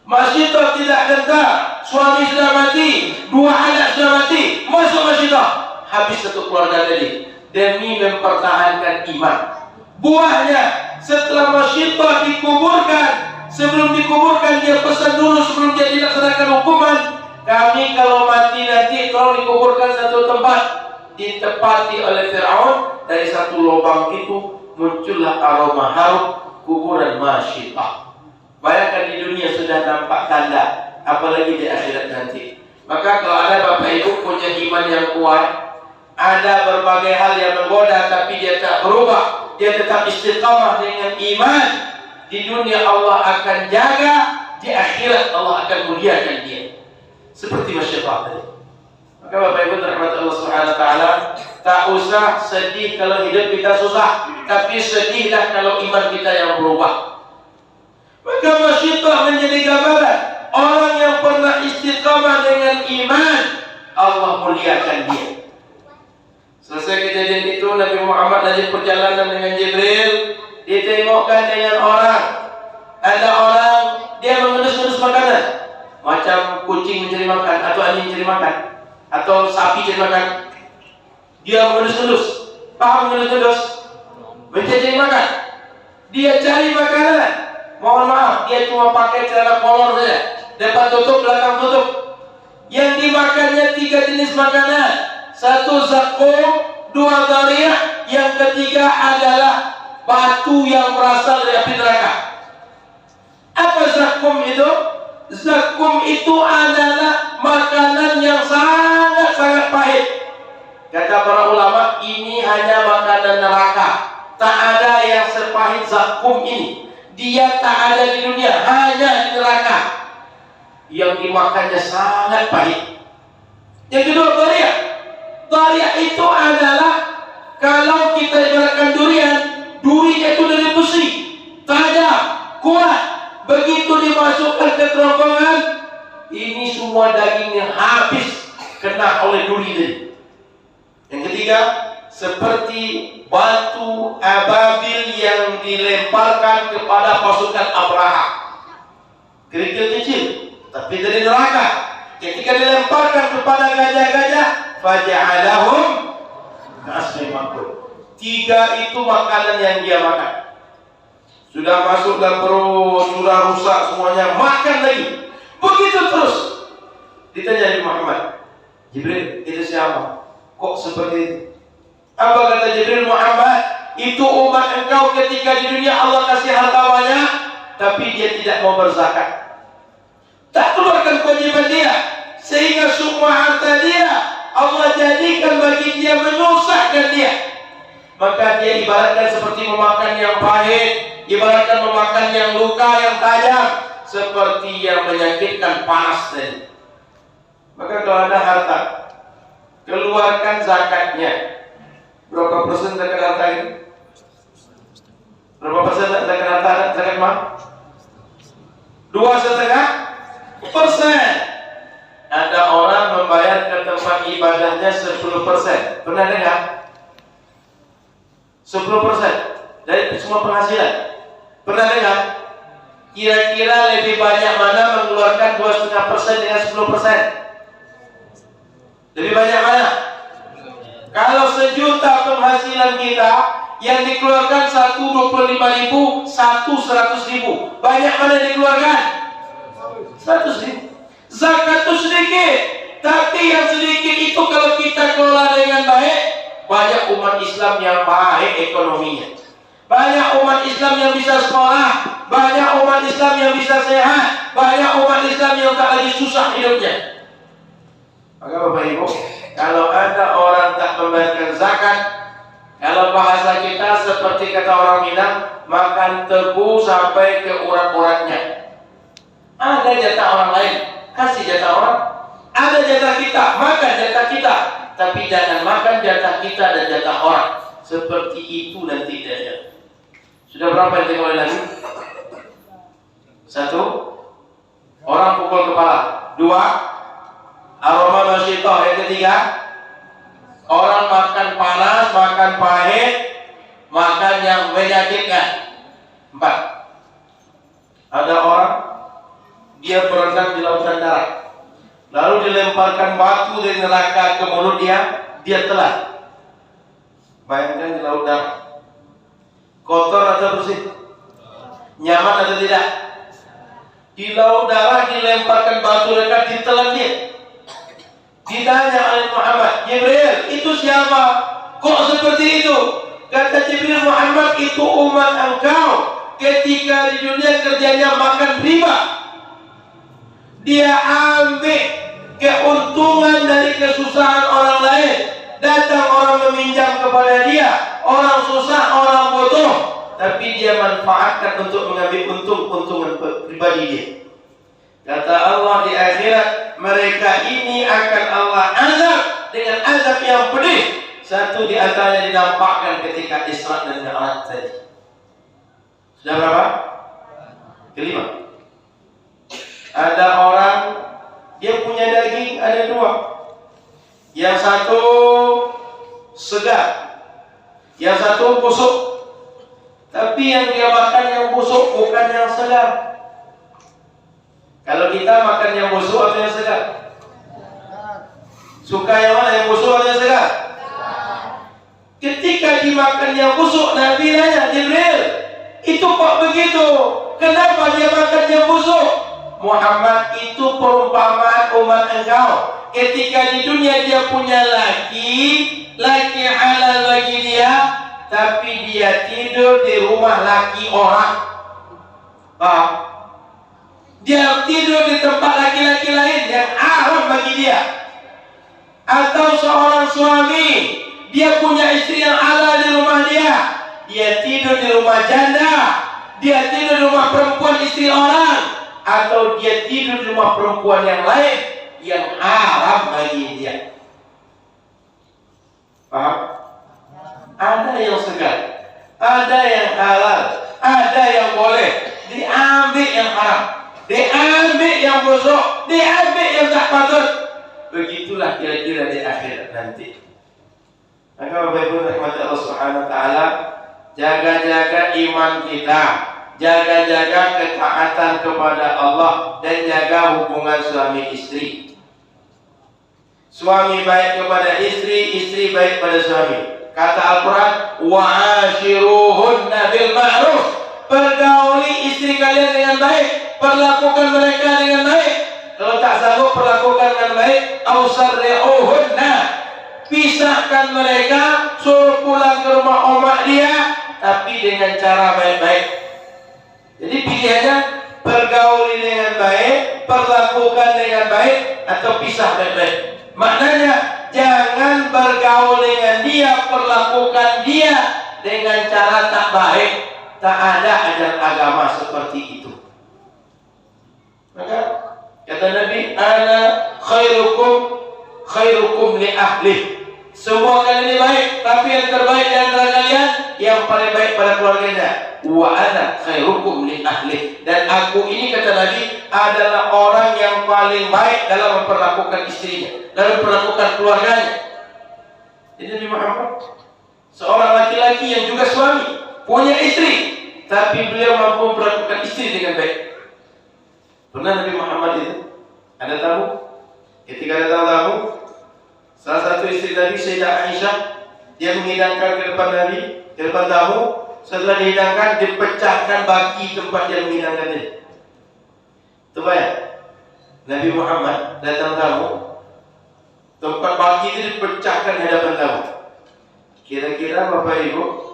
Masyidah tidak gentar. Suami sudah mati, 2 anak sudah mati, masuk Masyidah. Habis 1 keluarga tadi demi mempertahankan iman. Buahnya setelah Masyidah dikuburkan, sebelum dikuburkan dia pesan dulu sebelum dia dilaksanakan hukuman, kami kalau mati nanti kalau dikuburkan satu tempat ditepati oleh Fir'aun, dari satu lubang itu muncullah aroma harum kuburan Masyidah. Bayangkan di dunia sudah nampak tanda, apalagi di akhirat nanti. Maka kalau ada bapak ibu punya iman yang kuat, ada berbagai hal yang menggoda tapi dia tak berubah, dia tetap istiqamah dengan iman, di dunia Allah akan jaga, di akhirat Allah akan muliakan dia. Seperti Masyidah tadi. Maka Bapak Ibu dirahmati Allah Subhanahu wa taala, tak usah sedih kalau hidup kita susah, tapi sedihlah kalau iman kita yang berubah. Maka Masyitah menjadi gambaran orang yang pernah istiqamah dengan iman, Allah muliakan dia. Selesai kejadian itu, Nabi Muhammad lagi perjalanan dengan Jibril, ditengokkan dengan orang. Ada orang dia mengendus-endus makanan, macam kucing mencari makan, atau anjing mencari makan, atau sapi mencari makan. Dia mengendus-endus. Paham mengendus-endus? Mencari makan. Dia cari makanan. Mohon maaf, dia cuma pakai celana kolor saja, depan tutup, belakang tutup. Yang dimakannya 3 jenis makanan. 1 zakum, 2 dariyah, yang ketiga adalah batu yang berasal dari api neraka. Apa zakum itu? Zakum itu adalah makanan yang sangat-sangat pahit. Kata para ulama, ini hanya makanan neraka. Tak ada yang sepahit zakum ini. Dia tak ada di dunia, hanya di neraka. Yang dimakannya sangat pahit. Yang kedua dariyah. Dariyah itu adalah kalau kita ibaratkan durian, durinya itu dari besi, tajam, kuat. Begitu dimasukkan ke kerongkongan, ini semua dagingnya habis kena oleh duri tadi. Yang ketiga, seperti batu ababil yang dilemparkan kepada pasukan Abraha. Kerikil kecil, tapi dari neraka. Ketika dilemparkan kepada gajah-gajah, faja'alahum ka'asfin ma'kul. 3 itu makanan yang dia makan. Sudah masuk dalam perut, sudah rusak semuanya, makan lagi. Begitu terus. Ditanya Nabi Muhammad, Jibril, itu siapa? Kok seperti itu? Apa kata Jibril? Muhammad, itu umat engkau ketika di dunia Allah kasih harta banyak, tapi dia tidak mau berzakat. Tak keluarkan kewajiban dia, sehingga semua harta dia Allah jadikan bagi dia menyusahkan dia. Maka dia ibaratkan seperti memakan yang pahit, ibaratkan memakan yang luka yang tajam, seperti yang menyakitkan panas tadi. Maka kalau ada harta, keluarkan zakatnya. Berapa persen zakat harta ini? Berapa persen zakat harta? Zakat mah? 2,5%. Ada orang membayar ke tempat ibadahnya 10%. Pernah dengar? 10% dari semua penghasilan. Pernah dengar? Kira-kira lebih banyak mana mengeluarkan 2,5% dengan 10%? Lebih banyak mana? Kalau 1 juta penghasilan kita, yang dikeluarkan 1 25.000, 1 100.000. Banyak mana yang dikeluarkan? 100.000. Zakat itu sedikit, tapi yang sedikit itu kalau kita kelola dengan baik, banyak umat Islam yang baik ekonominya. Banyak umat Islam yang bisa sekolah, banyak umat Islam yang bisa sehat, banyak umat Islam yang tak lagi susah hidupnya. Maka Bapak Ibu, kalau ada orang tak membayarkan zakat, kalau bahasa kita seperti kata orang Minang, makan tebu sampai ke urat-uratnya. Ada jatah orang lain, kasih jatah orang. Ada jatah kita, makan jatah kita. Tapi jangan makan jatah kita dan jatah orang. Seperti itu nanti tidaknya. Sudah berapa yang dimulai lagi? 1, orang pukul kepala. 2, aroma Masyitah. Yang ketiga, orang makan panas, makan pahit, makan yang menyakitkan. 4, ada orang dia berenang di lautan darah, lalu dilemparkan batu dari neraka ke mulut dia telan. Bayangkan di laut darah, kotor atau bersih? Nyaman atau tidak? Di laut darah dilemparkan batu neraka, ditelan dia. Ditanya oleh Muhammad, Jibril, itu siapa? Kok seperti itu? Kata Jibril, Muhammad, itu umat engkau ketika di dunia kerjanya makan riba. Dia ambil keuntungan dari kesusahan orang lain. Datang orang meminjam kepada dia, orang susah, orang butuh, tapi dia manfaatkan untuk mengambil untung-untungan pribadi dia. Kata Allah di akhirat, mereka ini akan Allah azab dengan azab yang pedih. Satu di antaranya dinampakkan ketika Isra dan Mi'raj tadi. Sudah berapa? Kelima. Ada orang dia punya daging ada dua. Yang satu segar, yang satu busuk. Tapi yang dia makan yang busuk bukan yang segar. Kalau kita makan yang busuk atau yang segar? Suka yang mana, yang busuk atau yang segar? Ketika dimakan yang busuk, Nabi nanya, Jibril, itu kok begitu? Kenapa dia makan yang busuk? Muhammad, itu perumpamaan umat engkau. Ketika di dunia dia punya laki halal bagi dia, tapi dia tidur di rumah laki orang. Dia tidur di tempat laki-laki lain yang haram bagi dia. Atau seorang suami, dia punya istri yang halal di rumah dia, dia tidur di rumah janda, dia tidur di rumah perempuan istri orang, atau dia tidur di rumah perempuan yang lain yang haram bagi dia. Paham? Ada yang segar, ada yang halal, ada yang boleh diambil yang haram, diambil yang busuk, diambil yang tak patut. Begitulah kira-kira di akhirat nanti. Maka Bapak Ibu rahmati Allah Subhanahu wa taala, jaga-jaga iman kita, jaga-jaga ketaatan kepada Allah, dan jaga hubungan suami istri. Suami baik kepada istri, istri baik pada suami. Kata Al-Quran, wa'ashiruhunna bil ma'ruf. Pergauli istri kalian dengan baik, perlakukan mereka dengan baik. Kalau tak sanggup perlakukan dengan baik, ausarri'uhunna, pisahkan mereka, suruh pulang ke rumah omak dia, tapi dengan cara baik-baik. Jadi pilihannya pergauli dengan baik, perlakukan dengan baik, atau pisah baik-baik. Maknanya jangan bergaul dengan dia, perlakukan dia dengan cara tak baik. Tak ada ajaran agama seperti itu. Maka kata Nabi, ana khairukum li ahli. Semua kalian ini baik, tapi yang terbaik di antara kalian yang paling baik pada keluarganya. Wa ana khairukum li ahli. Dan aku ini, kata Nabi, adalah orang yang paling baik dalam memperlakukan istrinya, dalam memperlakukan keluarganya. Jadi Nabi Muhammad, seorang laki-laki yang juga suami, punya istri, tapi beliau mampu memperlakukan istri dengan baik. Pernah Nabi Muhammad itu ada tamu, ketika datang tamu, salah satu istri Nabi, Sayyidah Aisyah, dia menghidangkan ke depan Nabi, ke depan tamu. Setelah dihidangkan, dipecahkan baki tempat dia menghidangkan dia. Itu banyak. Nabi Muhammad datang tamu, tempat baki itu dipecahkan di hadapan tamu. Kira-kira Bapak Ibu,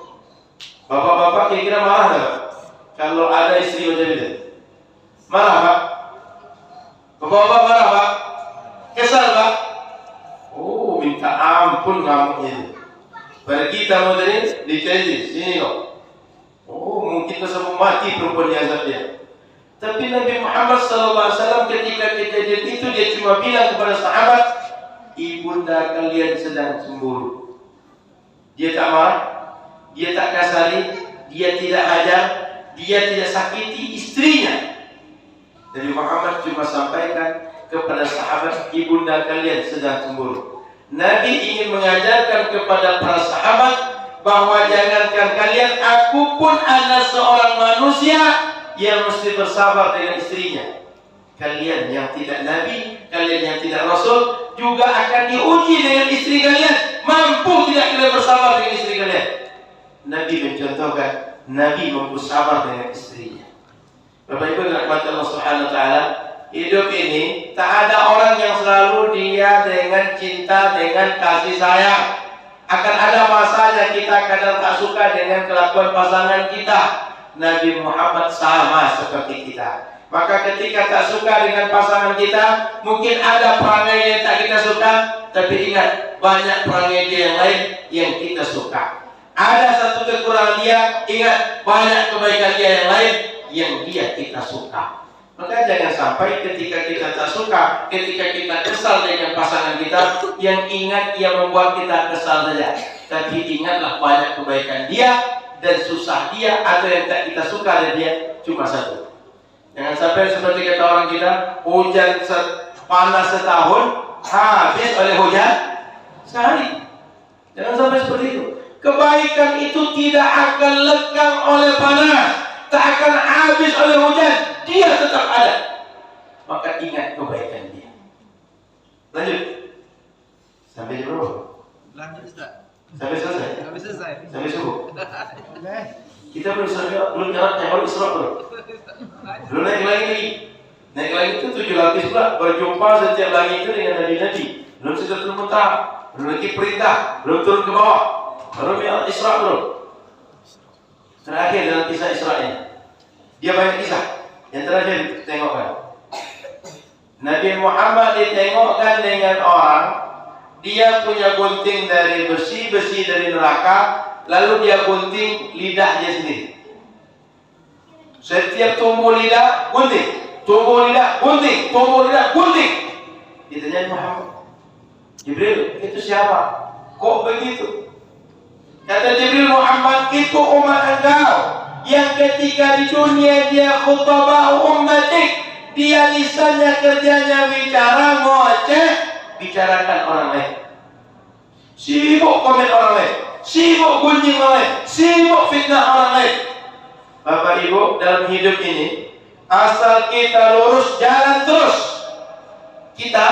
Bapak-bapak kira-kira marah tak kalau ada istri macam itu? Marah Pak? Bapak-bapak marah Pak? Kesal Pak? Oh, minta ampun ngamuknya. Pergi tamu tadi, dicari sini kok. Oh, mungkin tersebut mati perempuan yang azab dia. Tapi Nabi Muhammad SAW ketika kejadian itu, dia cuma bilang kepada sahabat, ibunda kalian sedang cemburu. Dia tak marah, dia tak kasari, dia tidak hajar, dia tidak sakiti istrinya. Nabi Muhammad cuma sampaikan kepada sahabat, ibunda kalian sedang cemburu. Nabi ingin mengajarkan kepada para sahabat bahwa jangankan kalian, aku pun adalah seorang manusia yang mesti bersabar dengan istrinya. Kalian yang tidak Nabi, kalian yang tidak Rasul, juga akan diuji dengan istri kalian. Mampu tidak kalian bersabar dengan istri kalian? Nabi mencontohkan, Nabi mampu sabar dengan istrinya. Bapak Ibu rahmati Allah Subhanahu wa taala, hidup ini tak ada orang yang selalu dia dengan cinta, dengan kasih sayang. Akan ada masanya kita kadang tak suka dengan kelakuan pasangan kita. Nabi Muhammad sama seperti kita. Maka ketika tak suka dengan pasangan kita, mungkin ada perangai yang tak kita suka, tapi ingat, banyak perangai dia yang lain yang kita suka. Ada satu kekurangan dia, ingat, banyak kebaikan dia yang lain yang dia kita suka. Maka jangan sampai ketika kita tak suka, ketika kita kesal dengan pasangan kita, yang ingat ia membuat kita kesal saja. Tapi ingatlah banyak kebaikan dia dan susah dia, atau yang tak kita suka dari dia cuma satu. Jangan sampai seperti kata orang kita, hujan panas setahun habis oleh hujan sehari. Jangan sampai seperti itu. Kebaikan itu tidak akan lekang oleh panas, tak akan habis oleh hujan, dia tetap ada. Maka ingat kebaikan dia. Lanjut. Sampai jam berapa? Lanjut Ustaz. Sampai selesai? Sampai selesai. Sampai subuh? Kita belum nyaratnya, baru Isra belum? Belum naik lagi. Naik lagi itu 7 lapis pula. Berjumpa setiap langit itu dengan Nabi-Nabi. Belum Sidratul Muntaha, belum lagi perintah, belum turun ke bawah, baru Mi'raj Isra belum. Terakhir dalam kisah Isra ini, dia banyak kisah. Yang terakhir tengokkan, Nabi Muhammad ditengokkan dengan orang, dia punya gunting dari besi dari neraka, lalu dia gunting lidahnya sendiri. Setiap tumbuh lidah, gunting, tumbuh lidah, gunting, tumbuh lidah, gunting. Ditanya Muhammad, Jibril, itu siapa? Kok begitu? Kata Jibril, Muhammad itu umat engkau yang ketika di dunia dia khutbah ummatik, dia lisannya kerjanya bicara ngoceh, bicarakan orang lain, sibuk komen orang lain, sibuk gunjing orang lain, sibuk fitnah orang lain. Bapak Ibu, dalam hidup ini asal kita lurus jalan terus, kita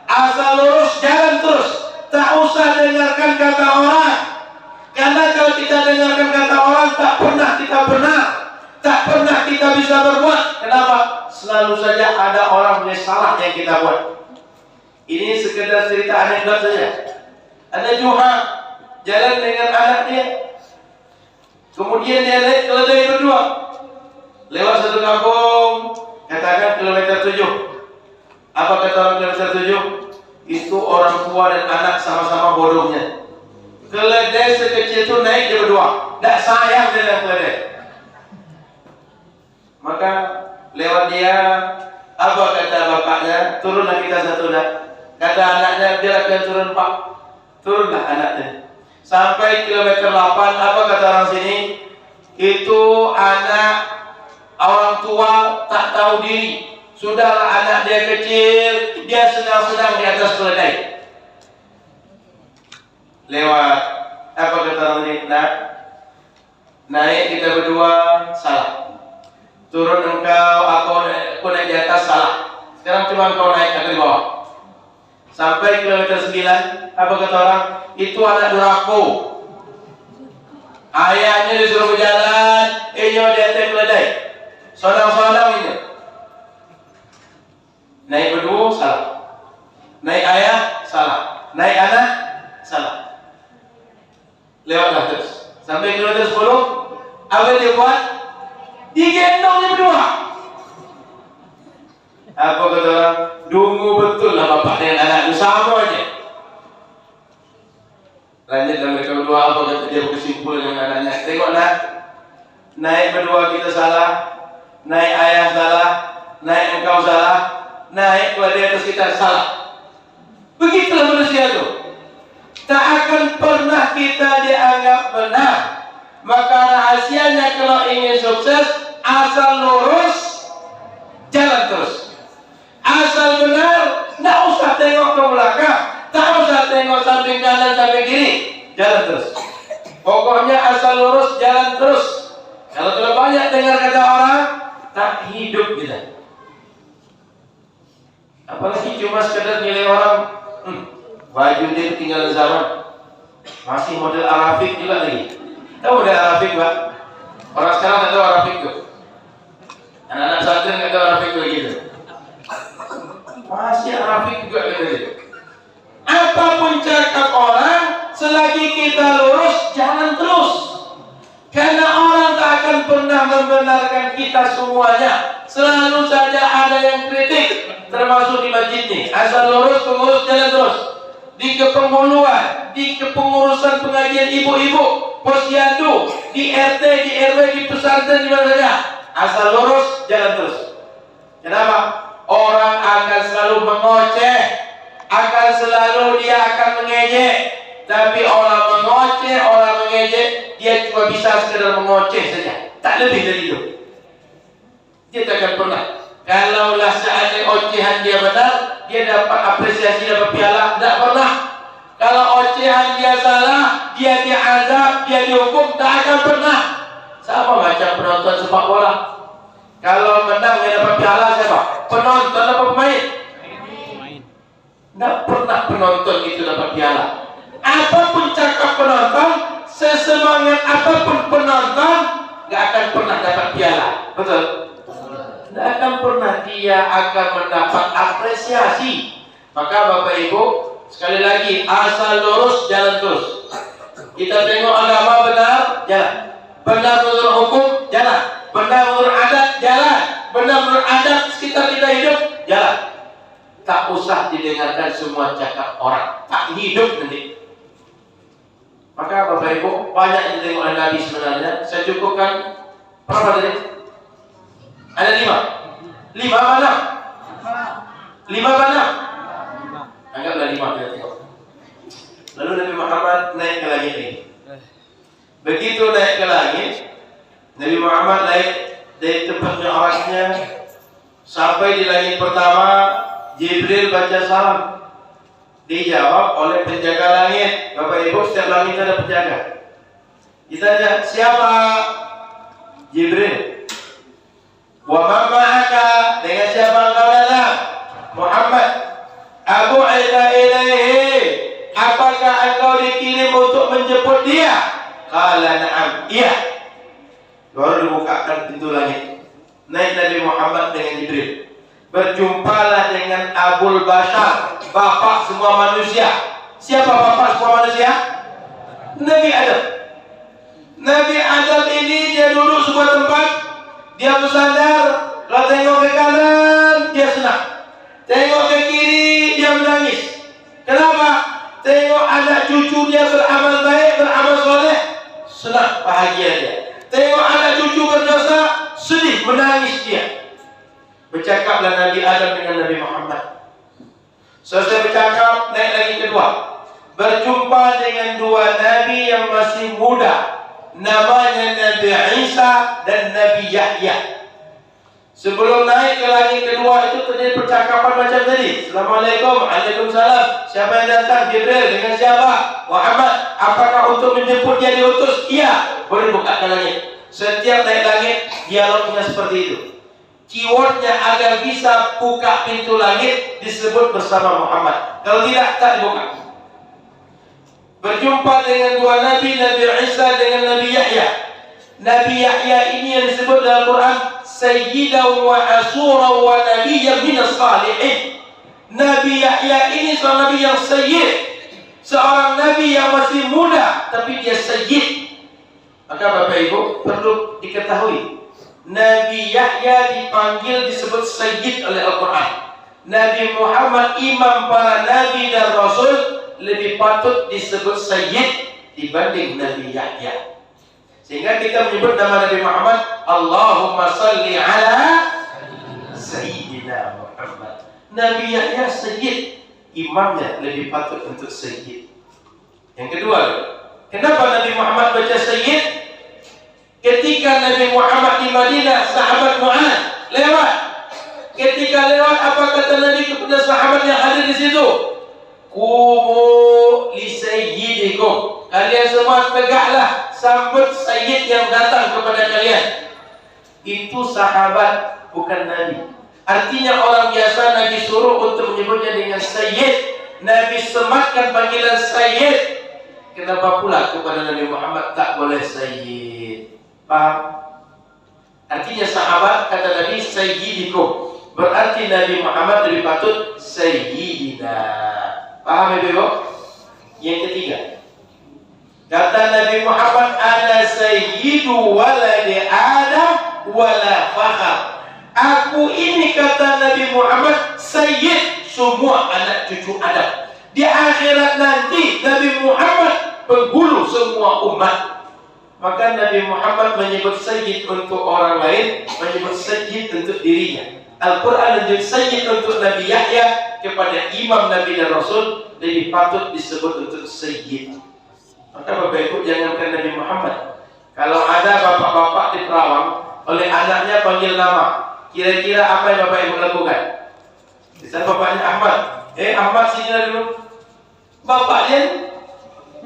asal lurus jalan terus, tak usah dengarkan kata orang. Karena kalau kita dengarkan kata orang, tak pernah kita benar, tak pernah kita bisa berbuat. Kenapa? Selalu saja ada orang punya salah yang kita buat. Ini sekedar cerita anekdot saja. Ada Juha jalan dengan anak dia, kemudian dia naik keledai berdua, lewat satu kampung, katakan kilometer 7. Apa kata orang kilometer 7? Itu orang tua dan anak sama-sama bodohnya. Keledai sekecil itu naik dia berdua, tidak sayang dengan keledai. Maka lewat dia, apa kata bapaknya? Turunlah kita satu nak. Kata anaknya, dia akan turun pak. Turunlah anaknya. Sampai kilometer 8, apa kata orang sini? Itu anak orang tua tak tahu diri. Sudahlah anak dia kecil, dia senang-senang di atas keledai. Lewat, apa kata orang ini? Naik kita berdua, salah. Turun engkau, aku naik di atas, salah. Sekarang cuma engkau naik, aku di bawah. Sampai kilometer 9, apa kata orang? Itu anak durhaka. Ayahnya disuruh berjalan, inyo di atas keledai. Sonang-sonang ini. Naik berdua, salah. Naik ayah, salah. Naik anak, salah. Lewatlah terus. Sampai kilometer 10, apa dia buat? Digendongnya berdua. Apa kata orang? Dungu betul lah bapak dengan anak itu, sama aja. Lanjut dan mereka berdua, apa kata dia berkesimpulan dengan anaknya? Tengok nak, naik berdua kita salah, naik ayah salah, naik engkau salah, naik kepada atas kita salah. Begitulah manusia itu. Tak akan pernah kita dianggap benar. Maka rahasianya kalau ingin sukses, asal lurus, jalan terus. Asal benar, tidak usah tengok ke belakang, tak usah tengok samping kanan, samping kiri, jalan terus. Pokoknya asal lurus, jalan terus. Kalau terlalu banyak dengar kata orang, tak hidup kita. Apalagi cuma sekedar nilai orang, baju dia ketinggalan zaman, masih model Arafik juga lagi. Tahu model Arafik pak? Orang sekarang tak tahu Arafik tuh. Anak-anak santri tak tahu Arafik tuh gitu. Masih Arafik juga gitu. Apapun cakap orang, selagi kita lurus, jalan terus. Karena orang tak akan pernah membenarkan kita semuanya. Selalu saja ada yang kritik, termasuk di masjid ini. Asal lurus, pengurus jalan terus. Di kepenghuluan, di kepengurusan pengajian ibu-ibu, posyandu, di RT, di RW, di pesantren, di mana saja. Asal lurus, jalan terus. Kenapa? Orang akan selalu mengoceh, akan selalu dia akan mengejek. Tapi orang mengoceh, orang mengejek, dia cuma bisa sekedar mengoceh saja, tak lebih dari itu. Dia tak akan pernah. Kalaulah seandainya ocehan dia benar, dia dapat apresiasi, dapat piala, tak pernah. Kalau ocehan dia salah, dia diazab, dia dihukum, tak akan pernah. Sama macam penonton sepak bola. Kalau menang dia dapat piala siapa? Penonton apa pemain? Tak pernah penonton itu dapat piala. Apapun cakap penonton, sesemangat apapun penonton, gak akan pernah dapat piala. Betul? Tidak akan pernah dia akan mendapat apresiasi. Maka Bapak Ibu, sekali lagi, asal lurus, jalan terus. Kita tengok agama benar, jalan. Benar menurut hukum, jalan. Benar menurut adat, jalan. Benar menurut adat sekitar kita hidup, jalan. Tak usah didengarkan semua cakap orang, tak hidup nanti. Maka Bapak Ibu, banyak yang ditengok oleh Nabi sebenarnya. Saya cukupkan berapa tadi? Ada 5. 5 mana? 5 mana? Anggaplah 5 kita tengok. Lalu Nabi Muhammad naik ke langit ini. Begitu naik ke langit, Nabi Muhammad naik dari tempatnya orangnya sampai di langit pertama. Jibril baca salam, dijawab oleh penjaga langit. Bapak Ibu, setiap langit ada penjaga. Ditanya, siapa? Jibril. Wa man ma'aka, dengan siapa engkau datang? Muhammad. Abu Aida ilaihi, apakah engkau dikirim untuk menjemput dia? Qala na'am, iya. Baru dibukakan pintu langit. Naik Nabi Muhammad dengan Jibril. Berjumpalah dengan Abul Bashar, bapak semua manusia. Siapa bapak semua manusia? Nabi Adam. Nabi Adam ini dia duduk sebuah tempat, dia bersandar. Kalau tengok ke kanan, dia senang. Tengok ke kiri, dia menangis. Kenapa? Tengok anak cucu dia beramal baik, beramal soleh, senang, bahagia dia. Tengok anak cucu berdosa, sedih, menangis dia. Bercakaplah Nabi Adam dengan Nabi Muhammad. Selesai bercakap, naik lagi kedua. Berjumpa dengan dua Nabi yang masih muda. Namanya Nabi Isa dan Nabi Yahya. Sebelum naik ke langit kedua itu terjadi percakapan macam tadi. Assalamualaikum, waalaikumsalam. Siapa yang datang? Jibril. Dengan siapa? Muhammad. Apakah untuk menjemput dia diutus? Iya. Boleh buka ke langit. Setiap naik langit, dialognya seperti itu. Keywordnya agar bisa buka pintu langit disebut bersama Muhammad. Kalau tidak, tak dibuka. Berjumpa dengan dua Nabi, Nabi Isa dengan Nabi Yahya. Nabi Yahya ini yang disebut dalam Quran Sayyidan wa Asura wa Nabiyyan minas salihin. Nabi Yahya ini seorang Nabi yang sayyid, seorang Nabi yang masih muda, tapi dia sayyid. Maka Bapak Ibu perlu diketahui, Nabi Yahya dipanggil disebut sayyid oleh Al-Quran. Nabi Muhammad imam para Nabi dan Rasul lebih patut disebut sayyid dibanding Nabi Yahya. Sehingga kita menyebut nama Nabi Muhammad, Allahumma salli ala Sayyidina Muhammad. Nabi Yahya sayyid, imamnya lebih patut untuk sayyid. Yang kedua, kenapa Nabi Muhammad baca sayyid? Ketika Nabi Muhammad di Madinah, sahabat Mu'adz lewat. Ketika lewat, apa kata Nabi kepada sahabat yang hadir di situ? Qumu li sayyidikum. Kalian semua tegaklah sambut sayyid yang datang kepada kalian. Itu sahabat, bukan Nabi. Artinya orang biasa Nabi suruh untuk menyebutnya dengan sayyid. Nabi sematkan panggilan sayyid. Kenapa pula kepada Nabi Muhammad tak boleh sayyid? Paham? Artinya sahabat, kata Nabi sayyidikum, berarti Nabi Muhammad lebih patut sayyidina. Paham Ibu? Yang ketiga, kata Nabi Muhammad, ana sayyidu waladi Adam wala fakhar. Aku ini, kata Nabi Muhammad, sayyid semua anak cucu Adam. Di akhirat nanti Nabi Muhammad penghulu semua umat. Maka Nabi Muhammad menyebut sayyid untuk orang lain, menyebut sayyid untuk dirinya. Al-Quran menjadi sayyid untuk Nabi Yahya, kepada imam Nabi dan Rasul lebih patut disebut untuk sayyid. Maka Bapak Ibu jangankan Nabi Muhammad, kalau ada bapak-bapak di Perawang oleh anaknya panggil nama, kira-kira apa yang Bapak Ibu lakukan? Misalnya bapaknya Ahmad, Ahmad sini dulu. Bapaknya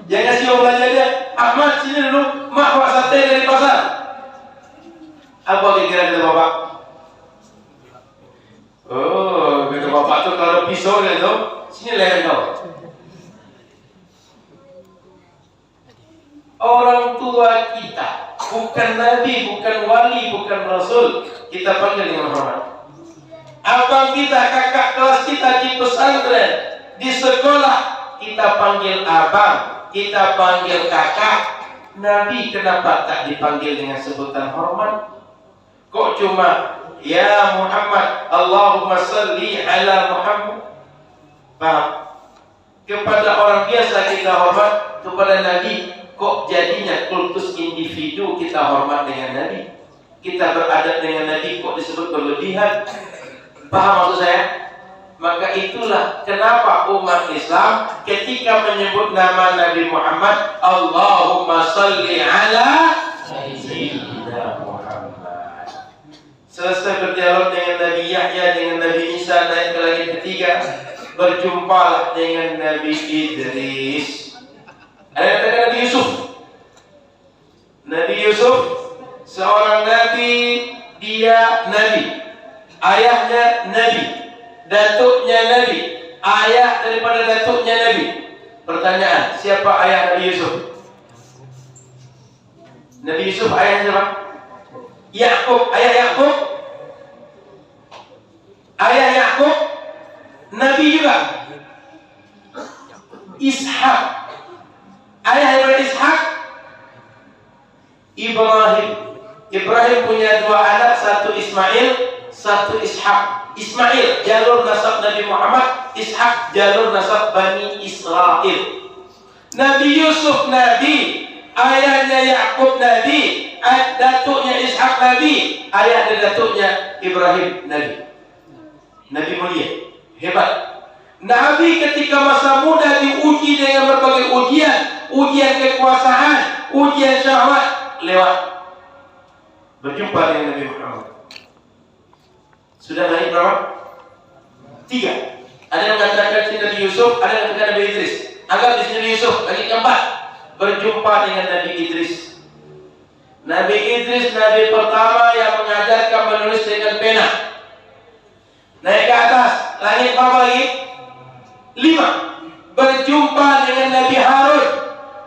jangan siapa belanja dia, Ahmad sini dulu, mak bawa sate dari pasar. Apa kira-kira kata bapak? Oh, kata bapak tuh kalau pisau gitu, sini leher kau. Orang tua kita bukan nabi, bukan wali, bukan rasul, kita panggil dengan hormat. Abang kita, kakak kelas kita di pesantren, di sekolah, kita panggil abang, kita panggil kakak. Nabi kenapa tak dipanggil dengan sebutan hormat? Kok cuma ya Muhammad, Allahumma salli ala Muhammad? Paham? Kepada orang biasa kita hormat, kepada Nabi kok jadinya kultus individu kita hormat dengan Nabi? Kita beradab dengan Nabi kok disebut berlebihan? Paham maksud saya? Maka itulah kenapa umat Islam ketika menyebut nama Nabi Muhammad, Allahumma salli ala Sayyidina Muhammad. Selesai berdialog dengan Nabi Yahya, dengan Nabi Isa, naik ke langit ketiga, berjumpalah dengan Nabi Idris. Ada yang katakan Nabi Yusuf. Nabi Yusuf seorang nabi, dia nabi, ayahnya nabi, datuknya nabi, ayah daripada datuknya nabi. Pertanyaan, siapa ayah Nabi Yusuf? Nabi Yusuf ayahnya siapa? Yakub, ayah Yakub. Ayah Yakub nabi juga. Ishak, ayah daripada Ishak Ibrahim. Ibrahim punya dua anak, satu Ismail, satu Ishak. Ismail jalur nasab Nabi Muhammad, Ishak jalur nasab Bani Israel. Nabi Yusuf nabi, ayahnya Yakub nabi, datuknya Ishak nabi, ayah dan datuknya Ibrahim nabi. Nabi mulia, hebat. Nabi ketika masa muda diuji dengan berbagai ujian, ujian kekuasaan, ujian syahwat, lewat. Berjumpa dengan Nabi Muhammad. Sudah naik berapa? 3. Ada yang mengatakan sini Nabi Yusuf, ada yang mengatakan Nabi Idris. Anggap di sini Nabi Yusuf, lagi keempat. Berjumpa dengan Nabi Idris. Nabi Idris, Nabi pertama yang mengajarkan menulis dengan pena. Naik ke atas, langit berapa lagi? 5. Berjumpa dengan Nabi Harun.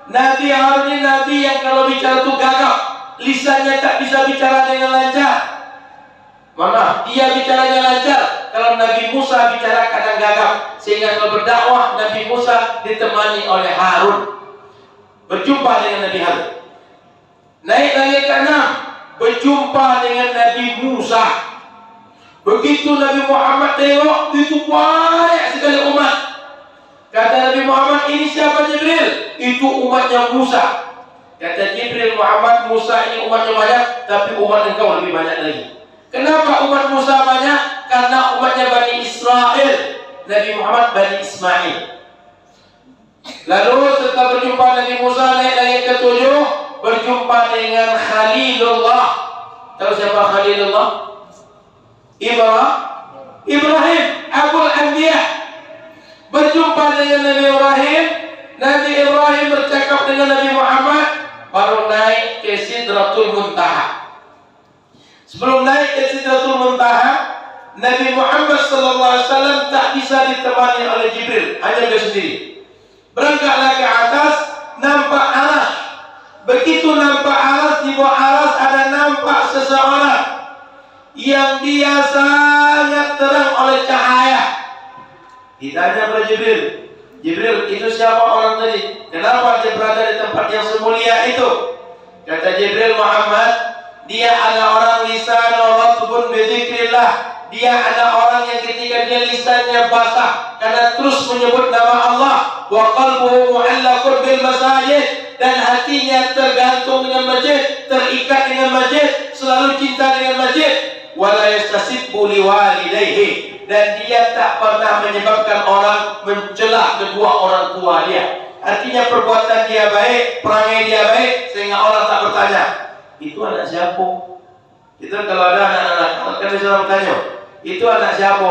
Nabi Harun ini Nabi yang kalau bicara itu gagap, lisannya tak bisa bicara dengan lancar. Mana dia bicaranya lancar. Kalau Nabi Musa bicara kadang gagap, sehingga kalau berdakwah Nabi Musa ditemani oleh Harun. Berjumpa dengan Nabi Harun. Naik lagi ke 6, berjumpa dengan Nabi Musa. Begitu Nabi Muhammad tengok, itu banyak sekali umat. Kata Nabi Muhammad, ini siapa Jibril? Itu umatnya Musa. Kata Jibril, Muhammad, Musa ini umatnya banyak, tapi umat engkau lebih banyak lagi. Kenapa umat Musa banyak? Karena umatnya Bani Israel. Nabi Muhammad Bani Ismail. Lalu setelah berjumpa Nabi Musa, naik lagi ke 7, berjumpa dengan Khalilullah. Tahu siapa Khalilullah? Ibrahim, Abul Anbiya. Berjumpa dengan Nabi Ibrahim. Nabi Ibrahim bercakap dengan Nabi Muhammad, baru naik ke Sidratul Muntaha. Sebelum naik ke Sidratul Muntaha, Nabi Muhammad SAW tak bisa ditemani oleh Jibril, hanya dia sendiri. Berangkatlah ke atas, nampak aras. Begitu nampak aras, di bawah aras ada nampak seseorang yang dia sangat terang oleh cahaya. Ditanya kepada Jibril, Jibril, itu siapa orang tadi? Kenapa dia berada di tempat yang semulia itu? Kata Jibril, Muhammad, dia adalah orang lisan ratbun bidzikrillah. Dia adalah orang yang ketika dia lisannya basah karena terus menyebut nama Allah, wa qalbuhu mu'allaqun bil masajid, dan hatinya tergantung dengan masjid, terikat dengan masjid, selalu cinta dengan masjid. wa la yastasibbu liwalidayhi, dan dia tak pernah menyebabkan orang mencela kedua orang tua dia. Artinya perbuatan dia baik, perangai dia baik, sehingga orang tak bertanya, itu anak siapa? Itu kalau ada anak-anak kan bisa bertanya, itu anak siapa?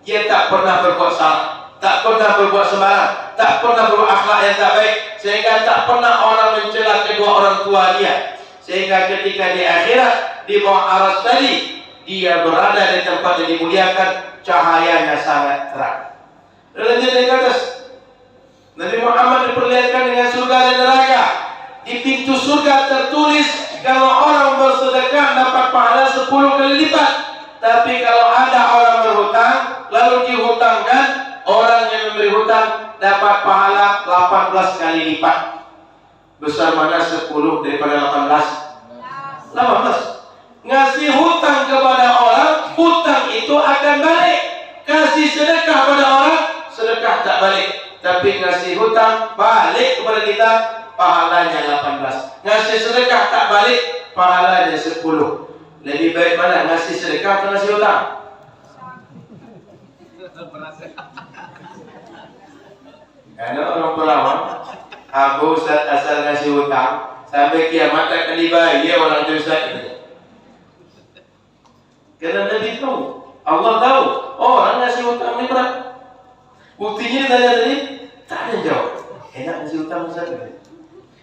Dia tak pernah berbuat salah, tak pernah berbuat sembarang, tak pernah berbuat akhlak yang tak baik, sehingga tak pernah orang mencela kedua orang tua dia. Sehingga ketika di akhirat, di bawah aras tadi, dia berada di tempat yang dimuliakan, cahayanya sangat terang. Lanjut dari atas, Nabi Muhammad diperlihatkan dengan surga dan neraka. Di pintu surga tertulis, kalau orang bersedekah dapat pahala 10 kali lipat. Tapi kalau ada orang berhutang lalu dihutangkan, orang yang memberi hutang dapat pahala 18 kali lipat. Besar mana 10 daripada 18? 18. Ngasih hutang kepada orang, hutang itu akan balik. Kasih sedekah pada orang, sedekah tak balik. Tapi ngasih hutang balik kepada kita, pahalanya 18. Ngasih sedekah tak balik, pahalanya 10. Lebih baik mana, ngasih sedekah atau ngasih hutang? Karena orang perawat, Abu Ustaz asal ngasih hutang, sampai kiamat akan dibayar orang itu Ustaz. Karena Nabi tahu, Allah tahu, orang ngasih hutang ini berat. Buktinya ditanya tadi, tak ada jawab. Enak ngasih hutang Ustaz.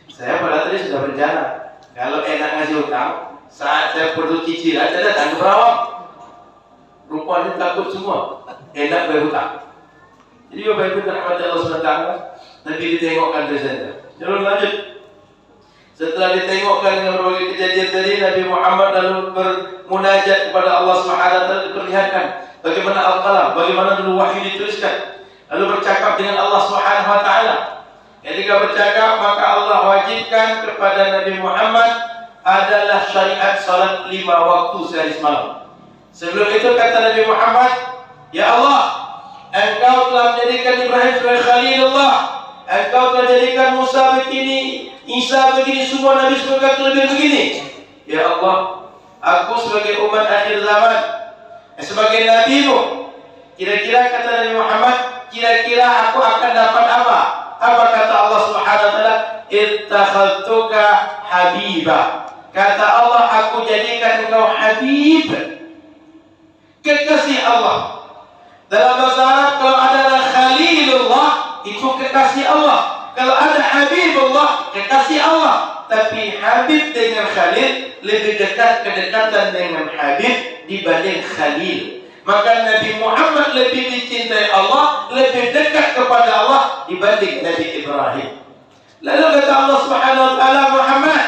Saya pada tadi sudah berencana, kalau enak ngasih hutang, saat saya perlu cicilan, saya datang ke perawat. Rupanya takut semua, enak berhutang. Jadi Bapak Ibu dirahmati Allah SWT, Nabi ditengokkan dari sana. Jalan lanjut. Setelah ditengokkan dengan berbagai kejadian tadi, Nabi Muhammad lalu bermunajat kepada Allah SWT, diperlihatkan bagaimana Al-Qalam, bagaimana dulu wahyu dituliskan. Lalu bercakap dengan Allah SWT. Ketika bercakap, maka Allah wajibkan kepada Nabi Muhammad adalah syariat salat 5 waktu sehari semalam. Sebelum itu kata Nabi Muhammad, ya Allah, Engkau telah menjadikan Ibrahim sebagai Khalilullah, Engkau telah menjadikan Musa begini, Isa begini, semua Nabi sebagai lebih begini. Ya Allah, aku sebagai umat akhir zaman, sebagai Nabi-Mu, kira-kira kata Nabi Muhammad, kira-kira aku akan dapat apa? Apa kata Allah Subhanahu wa taala? Ittakhadtuka habibah. Kata Allah, aku jadikan engkau habib, kekasih Allah. Dalam bahasa Arab, kalau ada Khalilullah, itu kekasih Allah. Kalau ada Habibullah, kekasih Allah. Tapi Habib dengan Khalil lebih dekat, kedekatan dengan Habib dibanding Khalil. Maka Nabi Muhammad lebih dicintai Allah, lebih dekat kepada Allah dibanding Nabi Ibrahim. Lalu kata Allah Subhanahu wa taala, Muhammad,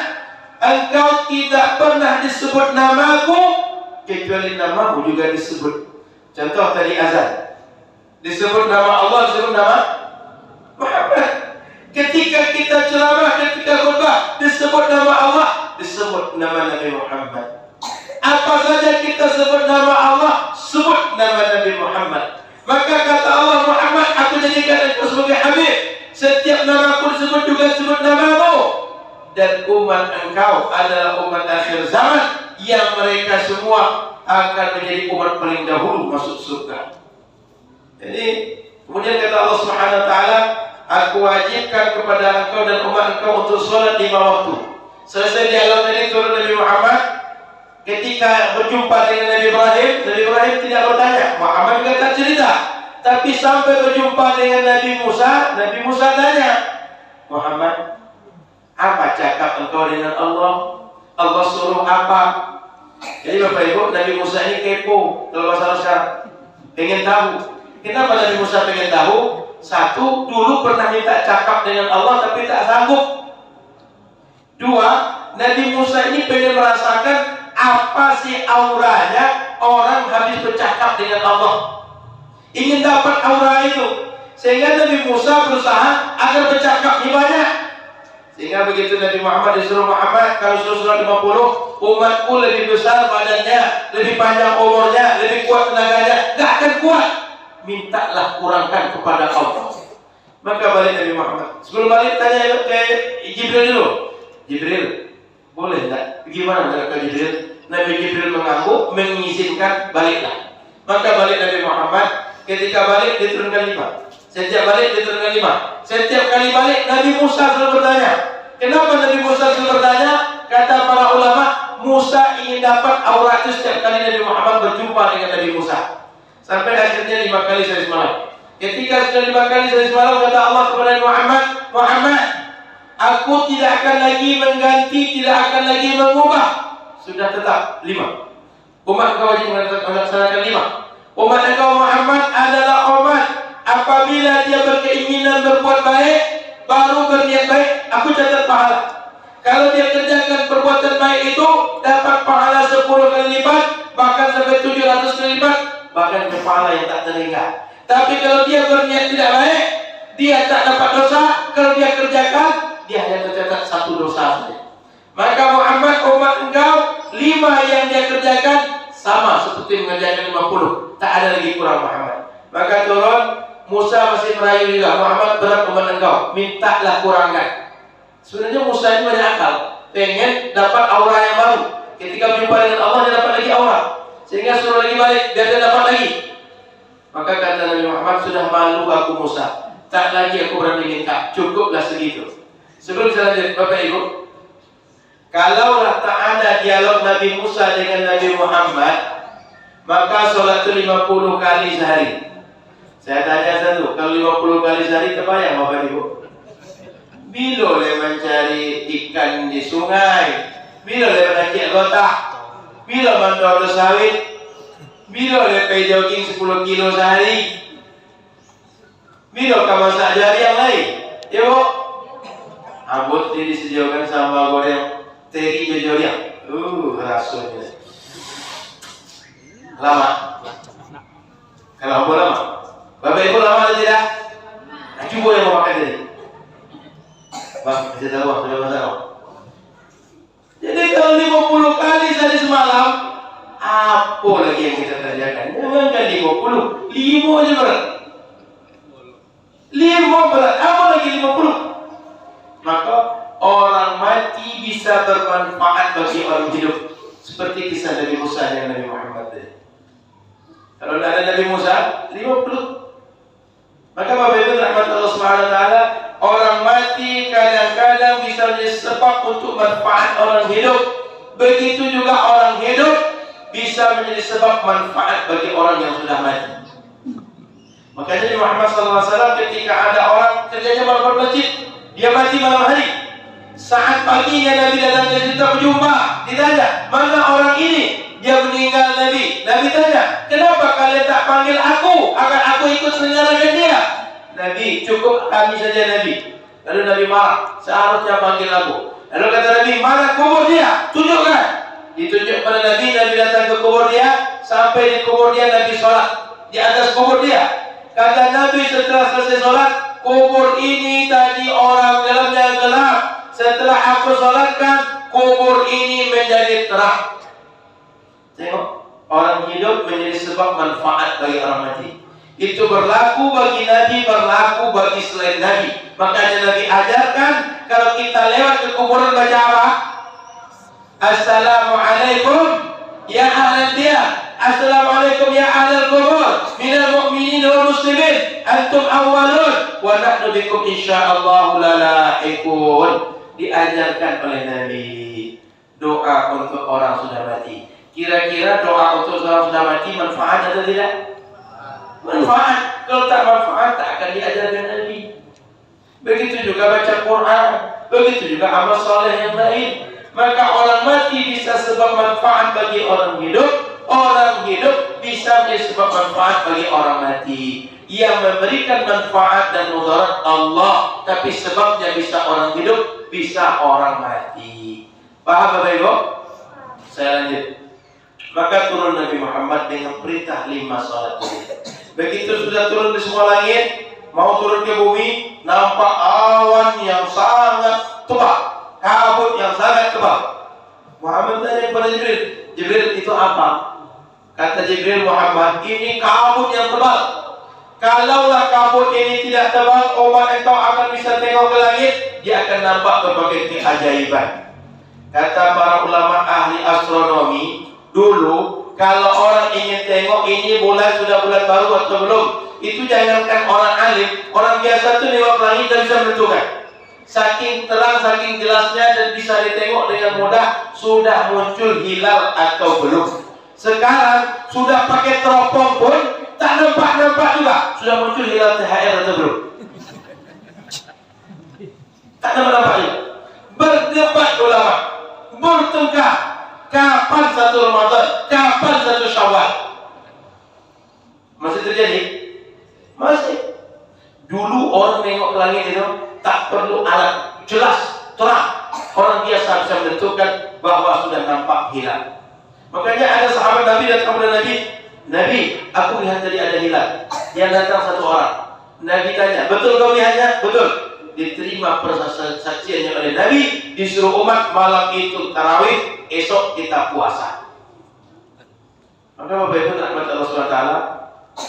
engkau tidak pernah disebut namaku kecuali namamu juga disebut. Contoh tadi azan, disebut nama Allah, disebut nama Muhammad. Ketika kita ceramah, ketika khutbah, disebut nama Allah, disebut nama Nabi Muhammad. Apa saja kita sebut nama Allah, sebut nama Nabi Muhammad. Maka kata Allah, Muhammad, aku jadikan engkau sebagai Habib. Setiap namaku disebut juga disebut namamu. Dan umat engkau adalah umat akhir zaman, yang mereka semua akan menjadi umat paling dahulu masuk surga. Jadi kemudian kata Allah Subhanahu wa taala, aku wajibkan kepada engkau dan umat engkau untuk sholat 5 waktu. Selesai dialog tadi, turun Nabi Muhammad. Ketika berjumpa dengan Nabi Ibrahim tidak bertanya, Muhammad juga tak cerita. Tapi sampai berjumpa dengan Nabi Musa tanya, Muhammad, apa cakap engkau dengan Allah? Allah suruh apa? Jadi Bapak Ibu, Nabi Musa ini kepo. Kalau masalah sekarang pengen tahu. Kenapa Nabi Musa pengen tahu? Satu, dulu pernah minta cakap dengan Allah tapi tak sanggup. Dua, Nabi Musa ini pengen merasakan apa sih auranya orang habis bercakap dengan Allah. Ingin dapat aura itu. Sehingga Nabi Musa berusaha agar bercakapnya banyak. Sehingga begitu Nabi Muhammad disuruh, Muhammad, kalau surat 50, umatku lebih besar badannya, lebih panjang umurnya, lebih kuat tenaganya, gak akan kuat. Mintalah kurangkan kepada Allah. Maka balik Nabi Muhammad. Sebelum balik tanya ke Jibril dulu. Jibril, boleh tak? Gimana ke Jibril? Nabi Jibril mengamuk, mengizinkan baliklah. Maka balik Nabi Muhammad. Ketika balik diturunkan 5. Setiap balik diturunkan 5. Setiap kali balik Nabi Musa selalu bertanya. Kenapa Nabi Musa selalu bertanya? Kata para ulama, Musa ingin dapat aurat itu setiap kali Nabi Muhammad berjumpa dengan Nabi Musa. Sampai akhirnya 5 kali sehari semalam. Ketika sudah 5 kali sehari semalam, kata Allah kepada Muhammad, Muhammad, aku tidak akan lagi mengganti, tidak akan lagi mengubah. Sudah tetap 5. Umat kau wajib melaksanakan 5. Umat engkau Muhammad adalah umat apabila dia berkeinginan berbuat baik, baru berniat baik, aku catat pahala. Kalau dia kerjakan perbuatan baik itu, dapat pahala 10 kali lipat, bahkan sampai 700 kali lipat, bahkan pahala yang tak terhingga. Tapi kalau dia berniat tidak baik, dia tak dapat dosa. Kalau dia kerjakan, dia hanya tercatat 1 dosa saja. Maka Muhammad umat engkau 5 yang dia kerjakan sama seperti mengerjakan 50. Tak ada lagi kurang Muhammad. Maka turun Musa masih merayu juga. Muhammad berat umat engkau, mintalah kurangkan. Sebenarnya Musa ini banyak akal, pengen dapat aura yang baru. Ketika berjumpa dengan Allah, dia dapat lagi aura, sehingga suruh lagi balik, biar dia dapat lagi. Maka kata Nabi Muhammad, sudah malu aku Musa, tak lagi aku berani minta, cukuplah segitu. Sebelum saya lanjut, Bapak Ibu, kalaulah tak ada dialog Nabi Musa dengan Nabi Muhammad, maka sholat itu 50 kali sehari. Saya tanya satu, kalau 50 kali sehari terbayang Bapak Ibu? Bila boleh mencari ikan di sungai, bila boleh menakik kotak, bila mandor sawit, bila boleh pergi jogging 10 kilo sehari, bila kau masak jari yang lain. Ya Bu, ambut ini disediakan sambal goreng teri jojoriang. Rasanya lama. Kalau ambut lama, Bapak Ibu lama atau tidak? Cuba yang mau makan tadi. Bang, saya tahu, sudah masak. Jadi kalau 50 kali sehari semalam, apa lagi yang kita kerjakan? Jangankan 50, 5 aja berat. 5 berat, apa lagi 50? Maka orang mati bisa bermanfaat bagi orang hidup. Seperti kisah Nabi Musa dengan Nabi Muhammad tadi. Kalau tidak ada Nabi Musa, 50. Maka Bapak Ibu rahmat Allah Subhanahu wa taala, orang mati kadang-kadang bisa menjadi sebab untuk manfaat orang hidup. Begitu juga orang hidup bisa menjadi sebab manfaat bagi orang yang sudah mati. Makanya Nabi Muhammad SAW ketika ada orang kerjanya malam masjid, dia mati malam hari. Saat paginya Nabi datang ke situ berjumpa, ditanya, mana orang ini? Dia meninggal Nabi. Nabi tanya, kenapa kalian tak panggil aku agar aku ikut selenggarakan dia? Nabi, cukup kami saja Nabi. Lalu Nabi marah, seharusnya panggil aku. Lalu kata Nabi, mana kubur dia? Tunjukkan. Ditunjuk pada Nabi, Nabi datang ke kubur dia. Sampai di kubur dia, Nabi sholat di atas kubur dia. Kata Nabi setelah selesai sholat, kubur ini tadi orang dalamnya gelap. Setelah aku sholatkan, kubur ini menjadi terang. Tengok, orang hidup menjadi sebab manfaat bagi orang mati. Itu berlaku bagi Nabi, berlaku bagi selain Nabi. Makanya Nabi ajarkan, kalau kita lewat ke kuburan baca apa? Assalamualaikum ya ahlal diyar, Assalamualaikum ya ahlal kubur, minal mu'minin wal muslimin, antum awwalun wa nahnu bikum insyaallah lalahiqun. Diajarkan oleh Nabi doa untuk orang sudah mati. Kira-kira doa untuk orang sudah mati manfaat atau tidak? Manfaat. Kalau tak manfaat, tak akan diajarkan Nabi. Begitu juga baca Quran, begitu juga amal soleh yang lain. Maka orang mati bisa sebab manfaat bagi orang hidup, orang hidup bisa menjadi sebab manfaat bagi orang mati. Yang memberikan manfaat dan mudarat Allah, tapi sebabnya bisa orang hidup, bisa orang mati. Paham Bapak Ibu? Saya lanjut. Maka turun Nabi Muhammad dengan perintah 5 salat ini. Begitu sudah turun di semua langit, mau turun ke bumi, nampak awan yang sangat tebal, kabut yang sangat tebal. Muhammad tanya kepada Jibril, Jibril itu apa? Kata Jibril, Muhammad, ini kabut yang tebal. Kalaulah kabut ini tidak tebal, umat engkau akan bisa tengok ke langit, dia akan nampak berbagai keajaiban. Kata para ulama ahli astronomi, dulu kalau orang ingin tengok ini bulan sudah bulan baru atau belum, itu jangankan orang alim, orang biasa tuh lewat langit dan bisa menentukan. Saking terang, saking jelasnya dan bisa ditengok dengan mudah sudah muncul hilal atau belum. Sekarang sudah pakai teropong pun tak nampak juga sudah muncul hilal THR atau belum. Tak nampak. Berdebat ulama, bertengkar kapan satu Ramadan, kapan satu Syawal. Masih terjadi? Masih. Dulu orang tengok ke langit itu tak perlu alat, jelas, terang. Orang biasa bisa menentukan bahwa sudah nampak hilal. Makanya ada sahabat Nabi datang kepada Nabi, Nabi, aku lihat tadi ada hilal. Yang datang satu orang. Nabi tanya, betul kau lihatnya? Betul. Diterima persaksiannya oleh Nabi, disuruh umat malam itu tarawih, esok kita puasa. Maka Bapak Ibu rahmat Allah SWT,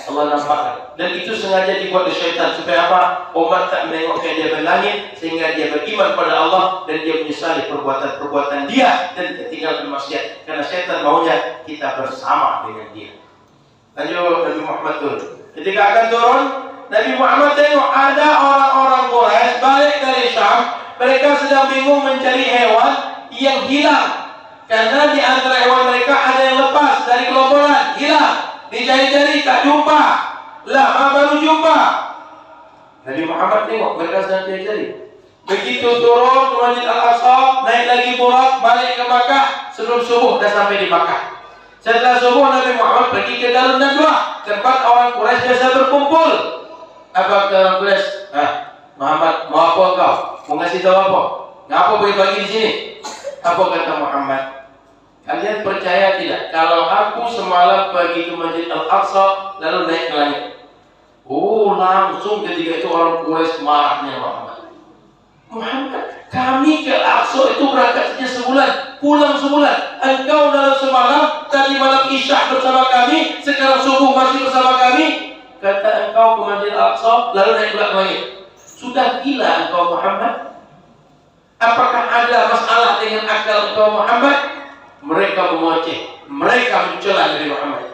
Allah nampakkan. Dan itu sengaja dibuat oleh syaitan supaya apa? Umat tak menengok dia berlangit sehingga dia beriman pada Allah dan dia menyesali perbuatan-perbuatan dia dan ketinggalan maksiat. Karena syaitan maunya kita bersama dengan dia. Lanjut Nabi Muhammad turun. Ketika akan turun, Nabi Muhammad tengok ada orang-orang Quraisy balik dari Syam. Mereka sedang bingung mencari hewan yang hilang. Karena di antara hewan mereka ada yang lepas dari gerombolan, hilang. Dicari-cari tak jumpa. Lama baru jumpa. Nabi Muhammad tengok mereka sedang cari-cari. Begitu turun ke Masjid Al-Aqsa, naik lagi burak, balik ke Makkah. Sebelum subuh dah sampai di Makkah. Setelah subuh Nabi Muhammad pergi ke Darun Nadwah, tempat orang Quraisy biasa berkumpul. Apa kata orang Quraisy? Muhammad, mau apa kau? Mau ngasih tahu apa? Ngapa boleh bagi di sini? Apa kata Muhammad? Kalian percaya tidak kalau aku semalam pergi ke Masjid Al-Aqsa lalu naik ke langit? Oh, langsung ketika itu orang Quraisy marahnya Muhammad. Muhammad, kami ke Al-Aqsa itu berangkat saja sebulan, pulang sebulan. Engkau dalam semalam, tadi malam Isya bersama kami, sekarang subuh masih bersama kami. Kata engkau ke Masjid Al-Aqsa lalu naik ke langit. Sudah gila engkau Muhammad? Apakah ada masalah dengan akal engkau Muhammad? Mereka mengoceh, mereka mencela Nabi Muhammad.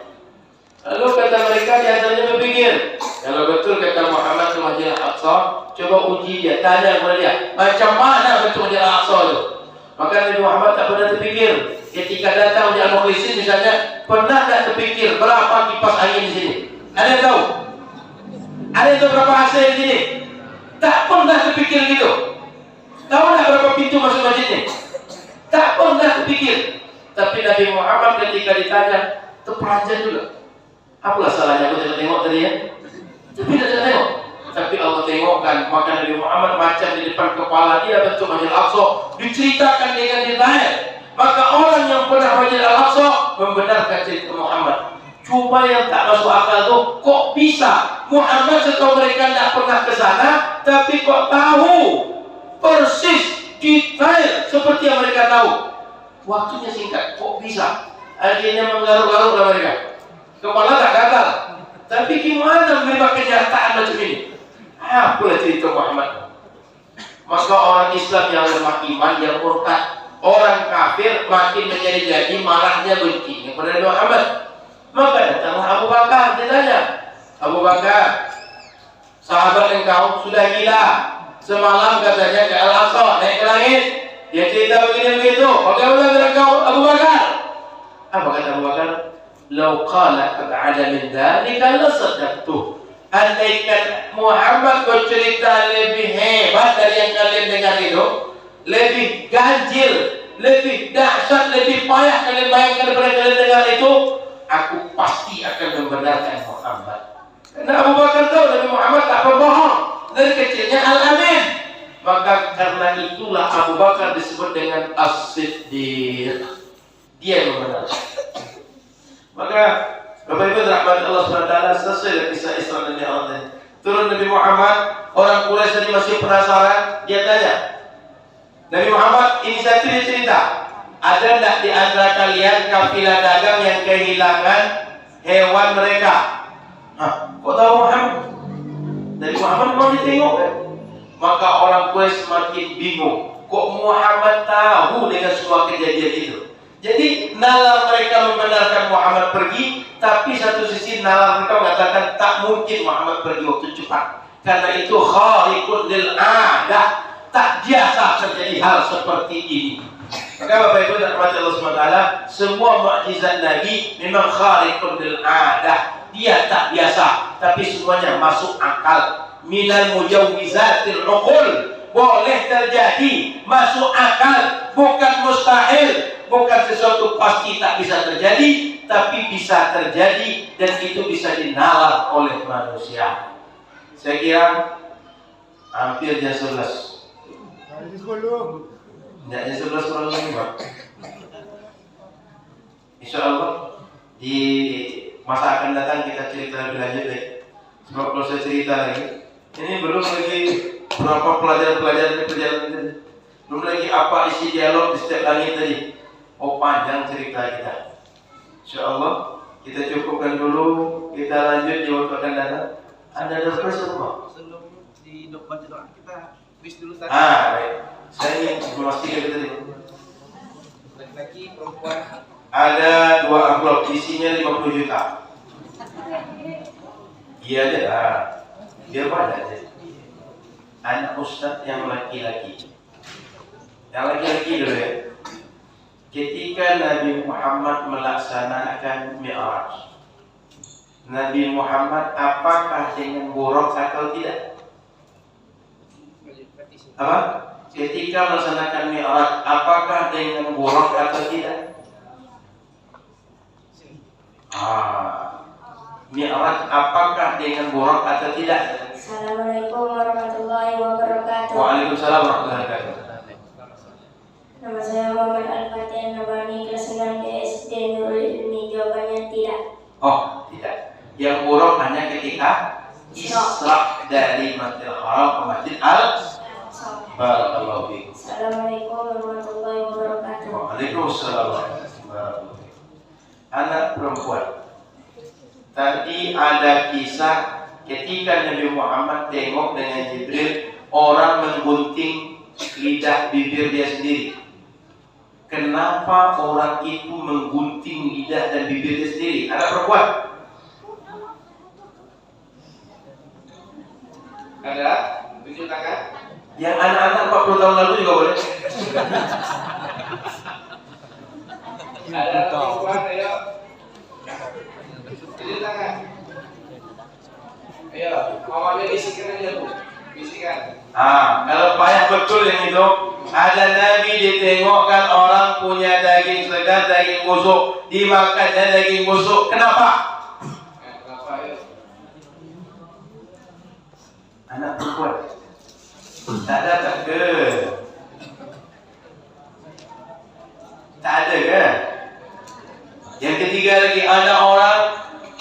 Lalu kata mereka di antaranya berpikir, kalau betul kata Muhammad ke Masjid Al-Aqsa, coba uji dia, tanya kepada dia, macam mana betul Masjid Al-Aqsa itu? Maka Nabi Muhammad tak pernah terpikir. Ketika datang di Al-Mukhlisin misalnya, pernah tak terpikir berapa kipas angin di sini? Ada yang tahu? Ada yang tahu berapa AC di sini? Tak pernah terpikir gitu. Tahu tak berapa pintu masuk masjid ini? Tak pernah terpikir. Tapi Nabi Muhammad ketika ditanya, terperanjat juga. Apalah salahnya aku tidak tengok tadi ya? Tapi tidak tengok. Tapi Allah tengokkan. Maka Nabi Muhammad macam di depan kepala dia bentuk Masjid Al-Aqsa diceritakan dengan detail. Maka orang yang pernah Masjid Al-Aqsa membenarkan cerita Muhammad. Cuma yang tak masuk akal tu, kok bisa Muhammad setelah mereka tidak pernah ke sana, tapi kok tahu persis detail seperti yang mereka tahu. Waktunya singkat, kok bisa? Akhirnya menggaruk-garuklah mereka. Kepala tak gagal. Tapi gimana menerima kenyataan macam ini? Apalah cerita Muhammad. Maka orang Islam yang lemah iman, yang murtad, orang kafir makin menjadi-jadi, marahnya benci kepada Muhammad. Maka datanglah Abu Bakar, dia tanya, Abu Bakar, sahabat engkau sudah gila. Semalam katanya ke Al-Aqsa, naik ke langit. Dia cerita begini begitu. Bagaimana dengan kau Abu Bakar? Apa kata Abu Bakar? Lau qala qad 'ada min dzalika la saddaqtu. Andaikan Muhammad bercerita lebih hebat dari yang kalian dengar itu, lebih ganjil, lebih dahsyat, lebih payah kalian bayangkan daripada kalian dengar itu, aku pasti akan membenarkan Muhammad. Karena Abu Bakar tahu Nabi Muhammad tak berbohong. Dari kecilnya Al-Amin. Maka karena itulah Abu Bakar disebut dengan As-Siddiq. Dia yang membenarkan. Maka Bapak Ibu rahmat Allah SWT, selesai dari kisah Isra dan Mi'raj. Turun Nabi Muhammad, orang Quraisy tadi masih penasaran, dia tanya, Nabi Muhammad inisiatif dia cerita, ada tidak di antara kalian kafilah dagang yang kehilangan hewan mereka? Kok tahu Muhammad? Nabi Muhammad mau ditengok kan? Maka orang Quraisy semakin bingung. Kok Muhammad tahu dengan semua kejadian itu? Jadi nalar mereka membenarkan Muhammad pergi, tapi satu sisi nalar mereka mengatakan tak mungkin Muhammad pergi waktu cepat, karena itu khariqun lil adah, tak biasa terjadi hal seperti ini. Maka Bapak Ibu dan Allah SWT, semua mukjizat Nabi memang khariqun lil adah, dia tak biasa, tapi semuanya masuk akal. Minal mujawwizatil uqul, boleh terjadi, masuk akal, bukan mustahil. Bukan sesuatu pasti tak bisa terjadi, tapi bisa terjadi dan itu bisa dinalar oleh manusia. Saya kira hampir jam 11. Jam 11 kurang lebih, Pak. Insya Allah di masa akan datang kita cerita lebih lanjut deh. Sebab kalau saya cerita lagi, ini belum lagi berapa pelajaran perjalanan, belum lagi apa isi dialog di setiap langit tadi. Oh, panjang cerita kita. Insya Allah kita cukupkan dulu, kita lanjut di waktu akan datang. Ada request semua? Sebelum di baca doa kita wish dulu tadi. Baik. Saya ingin memastikan itu tadi. Laki-laki, perempuan. Ada 2 amplop, isinya 50 juta. Iya aja lah. Biar banyak aja. Anak ustadz yang laki-laki. Yang laki-laki dulu ya. Ketika Nabi Muhammad melaksanakan Mi'raj, Nabi Muhammad apakah dengan buruk atau tidak? Apa? Ketika melaksanakan Mi'raj, apakah dengan buruk atau tidak? Mi'raj apakah dengan buruk atau tidak? Assalamualaikum warahmatullahi wabarakatuh. Waalaikumsalam warahmatullahi wabarakatuh. Nama saya Muhammad Al-Fatih Nabani, kelas 9 SD Nurul Ilmi. Jawabannya tidak. Oh, tidak. Yang buruk hanya ketika Isra dari Masjidil Haram ke Masjid Barakallahu fiik. Assalamualaikum warahmatullahi wabarakatuh. Waalaikumsalam warahmatullahi wabarakatuh. Anak perempuan. Tadi ada kisah ketika Nabi Muhammad tengok dengan Jibril, orang menggunting lidah bibir dia sendiri. Kenapa orang itu menggunting lidah dan bibirnya sendiri? Anak perempuan? Ada? Tunjuk tangan. Yang anak-anak 40 tahun lalu juga boleh. Ada perempuan, ayo. Tunjuk tangan. Ayo, mamanya bisikan aja Bu. Bisikan. Kalau payah betul yang itu. Ada Nabi ditengokkan orang punya daging segar, daging busuk, dimakannya daging busuk. Kenapa? Kenapa ayo? Anak perempuan. Tak ada tak ke? Tak ada ke? Yang ketiga lagi, ada orang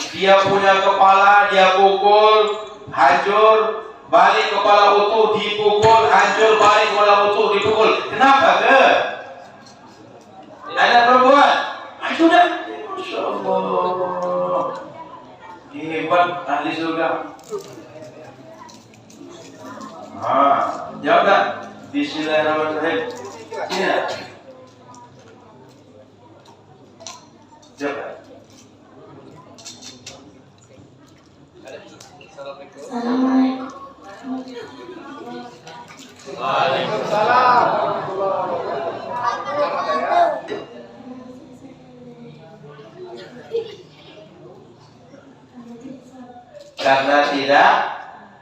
dia punya kepala, dia pukul, hancur. Balik kepala utuh dipukul, hancur, balik kepala utuh dipukul. Kenapa ke? Anak perempuan. Sudah. Masya Allah. Hebat ahli surga. Jawab tak? Bismillahirrahmanirrahim. Sini tak? Jawab tak? Assalamualaikum. Waalaikumsalam. Karena tidak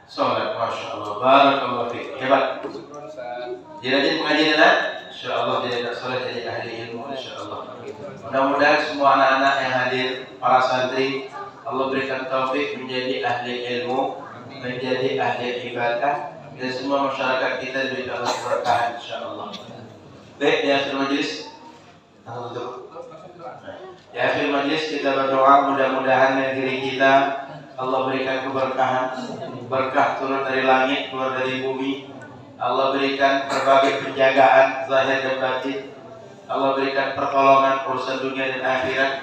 sholat. Masya Allah. Barakallahu fiik. Hebat. Jadi rajin pengajian anak. Insya Allah dia tidak sholat jadi ahli ilmu. Insya Allah. Mudah-mudahan semua anak-anak yang hadir, para santri, Allah berikan taufik menjadi ahli ilmu, menjadi ahli ibadah, dan semua masyarakat kita diberikan keberkahan insyaallah. Baik, di akhir majlis, di akhir majlis kita berdoa mudah-mudahan negeri kita Allah berikan keberkahan, berkah turun dari langit, keluar dari bumi. Allah berikan berbagai penjagaan zahir dan batin. Allah berikan pertolongan urusan dunia dan akhirat.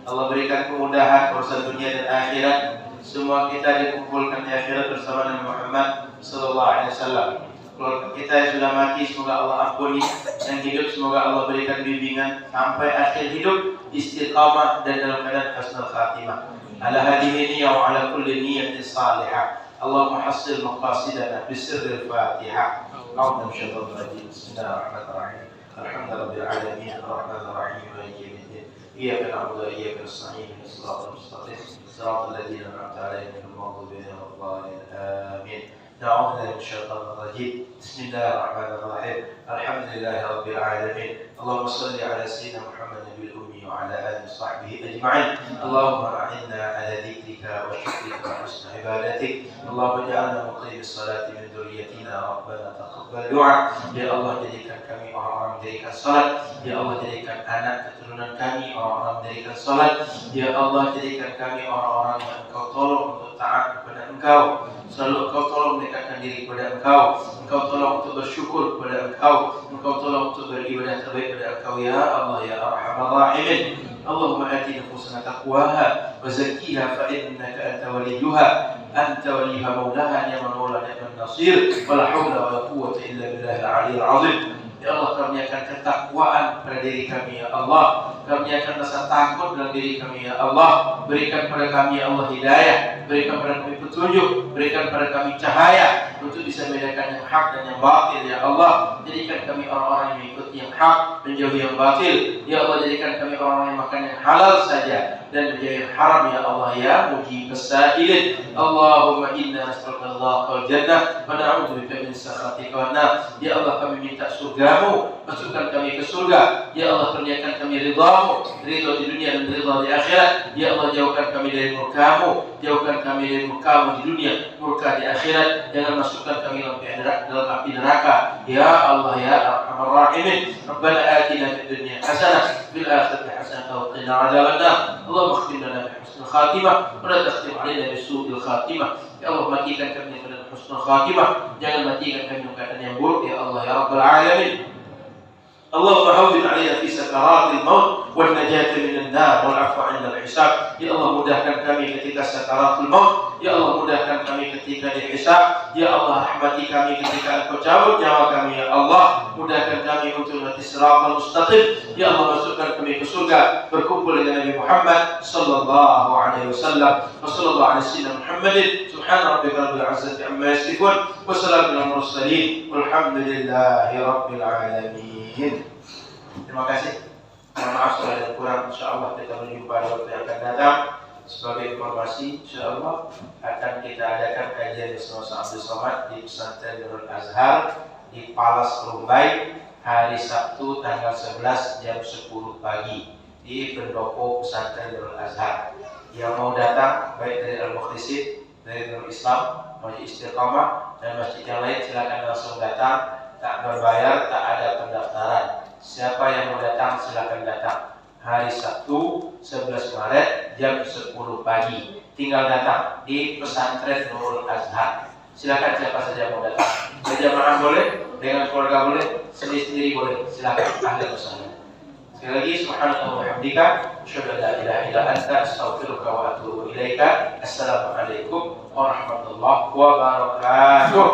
Allah berikan kemudahan urusan dunia dan akhirat. Semua kita dikumpulkan di akhirat bersama Nabi Muhammad sallallahu alaihi wasallam. Keluarga kita yang sudah mati semoga Allah ampuni, yang hidup semoga Allah berikan bimbingan sampai akhir hidup istiqamah dan dalam keadaan husnul khatimah. Ala hadhihi niyyah wa ala kulli niyyatin salihah. Allahumma hassil maqasidana bisirril Fatihah. A'udzu bisyaitonir rajim. Bismillahirrahmanirrahim. Alhamdulillahirabbil alamin arrahmanir rahim maliki yaumiddin. Iyyaka na'budu wa iyyaka nasta'in ihdinas siratal mustaqim. Siratal ladzina an'amta 'alaihim ghairil maghdubi 'alaihim waladdallin. Amin. نعوذ بالله من الشيطان الرجيم. بسم الله الرحمن الرحيم. الحمد لله رب العالمين. اللهم صل على سيدنا محمد النبي الأمي وعلى آله وصحبه أجمعين. اللهم أعنا على ذكرك وشكرك وحسن عبادتك. اللهم اجعلنا مقيم الصلاة من ذريتنا. ربنا تقبل دعاء. Ya Allah, jadikan kami orang-orang mendirikan salat. Ya Allah, jadikan anak keturunan kami orang-orang mendirikan salat. Ya Allah, jadikan kami orang-orang yang Engkau tolong untuk taat kepada Engkau. Selalu Engkau tolong mendekatkan diri kepada Engkau. Engkau tolong untuk bersyukur kepada Engkau. Engkau tolong untuk beribadah terbaik kepada Engkau. Ya Allah, ya Arhamar Rahimin. Allahumma ati nufusana taqwaha wa zakkiha fa innaka anta waliyuha. Anta waliha maulaha ni'mal maula ni'man nasir. Wala haula wala quwwata illa billahil aliyyil azim. Ya Allah, karuniakan ketakwaan pada diri kami ya Allah. Karuniakan rasa takut dalam diri kami ya Allah. Berikan pada kami ya Allah hidayah. Berikan pada kami petunjuk. Berikan pada kami cahaya untuk bisa membedakan yang hak dan yang batil ya Allah. Jadikan kami orang-orang yang mengikuti yang hak, menjauhi yang batil. Ya Allah, jadikan kami orang-orang yang makan yang halal saja dan menjauhi yang haram ya Allah ya mujibas sa'ilin. Allahumma inna nas'aluka wal jannah wa na'udzubika min sakhatika wan nar. Ya Allah, kami minta surgamu, masukkan kami ke surga. Ya Allah, kurniakan kami ridhamu, ridha di dunia dan ridha di akhirat. Ya Allah, jauhkan kami dari murkamu, jauhkan kami dari murkamu di dunia, murka di akhirat. Jangan masukkan kami dalam api neraka. Ya Allah ya Arhamar Rahimin. Rabbana atina fid dunya hasanah fil akhirati hasanah wa qina adzabannar. Allahumma khtim lana bi husnil khatimah wa la takhtim alaina bi su'il khatimah. Ya Allah, matikan kami dengan husnul khatimah. Jangan matikan kami dengan keadaan yang buruk ya Allah ya Rabbal alamin. Allahumma hawwin 'alaina fi sakaratil maut wan najata minan nar wal 'afwa 'inda al-hisab. Ya Allah, mudahkan kami ketika sakaratul maut. Ya Allah, mudahkan kami ketika dihisab. Ya Allah, rahmati kami ketika Engkau cabut nyawa kami ya Allah. Mudahkan kami untuk mati siratal mustaqim. Ya Allah, masukkan kami ke surga berkumpul dengan Nabi Muhammad sallallahu alaihi wasallam. Wa sallallahu ala sayyidina Muhammadin. Subhana rabbika rabbil 'izzati amma yasifun wa salamun 'alal mursalin. Walhamdulillahi rabbil alamin. Terima kasih. Mohon maaf kalau ada kurang. Insyaallah kita berjumpa di waktu yang akan datang. Sebagai informasi, insyaallah akan kita adakan kajian bersama Abdul Somad di Pesantren Nurul Azhar di Palas Rumbai hari Sabtu tanggal 11 jam 10 pagi di pendopo Pesantren Nurul Azhar. Yang mau datang baik dari Al-Mukhlisin, dari Nurul Islam, Masjid Istiqamah dan masjid yang lain silakan langsung datang, tak berbayar, tak ada pendaftaran. Siapa yang mau datang silakan datang. Hari Sabtu 11 Maret jam 10 pagi. Tinggal datang di Pesantren Nurul Azhar. Silakan siapa saja mau datang. Berjamaah boleh, dengan keluarga boleh, sendiri-sendiri boleh. Silakan ahlan wa sahlan. Sekali lagi subhanallahi wa bihamdika asyhadu an la ilaha illa anta astaghfiruka wa atubu ilaika. Assalamualaikum warahmatullahi wabarakatuh.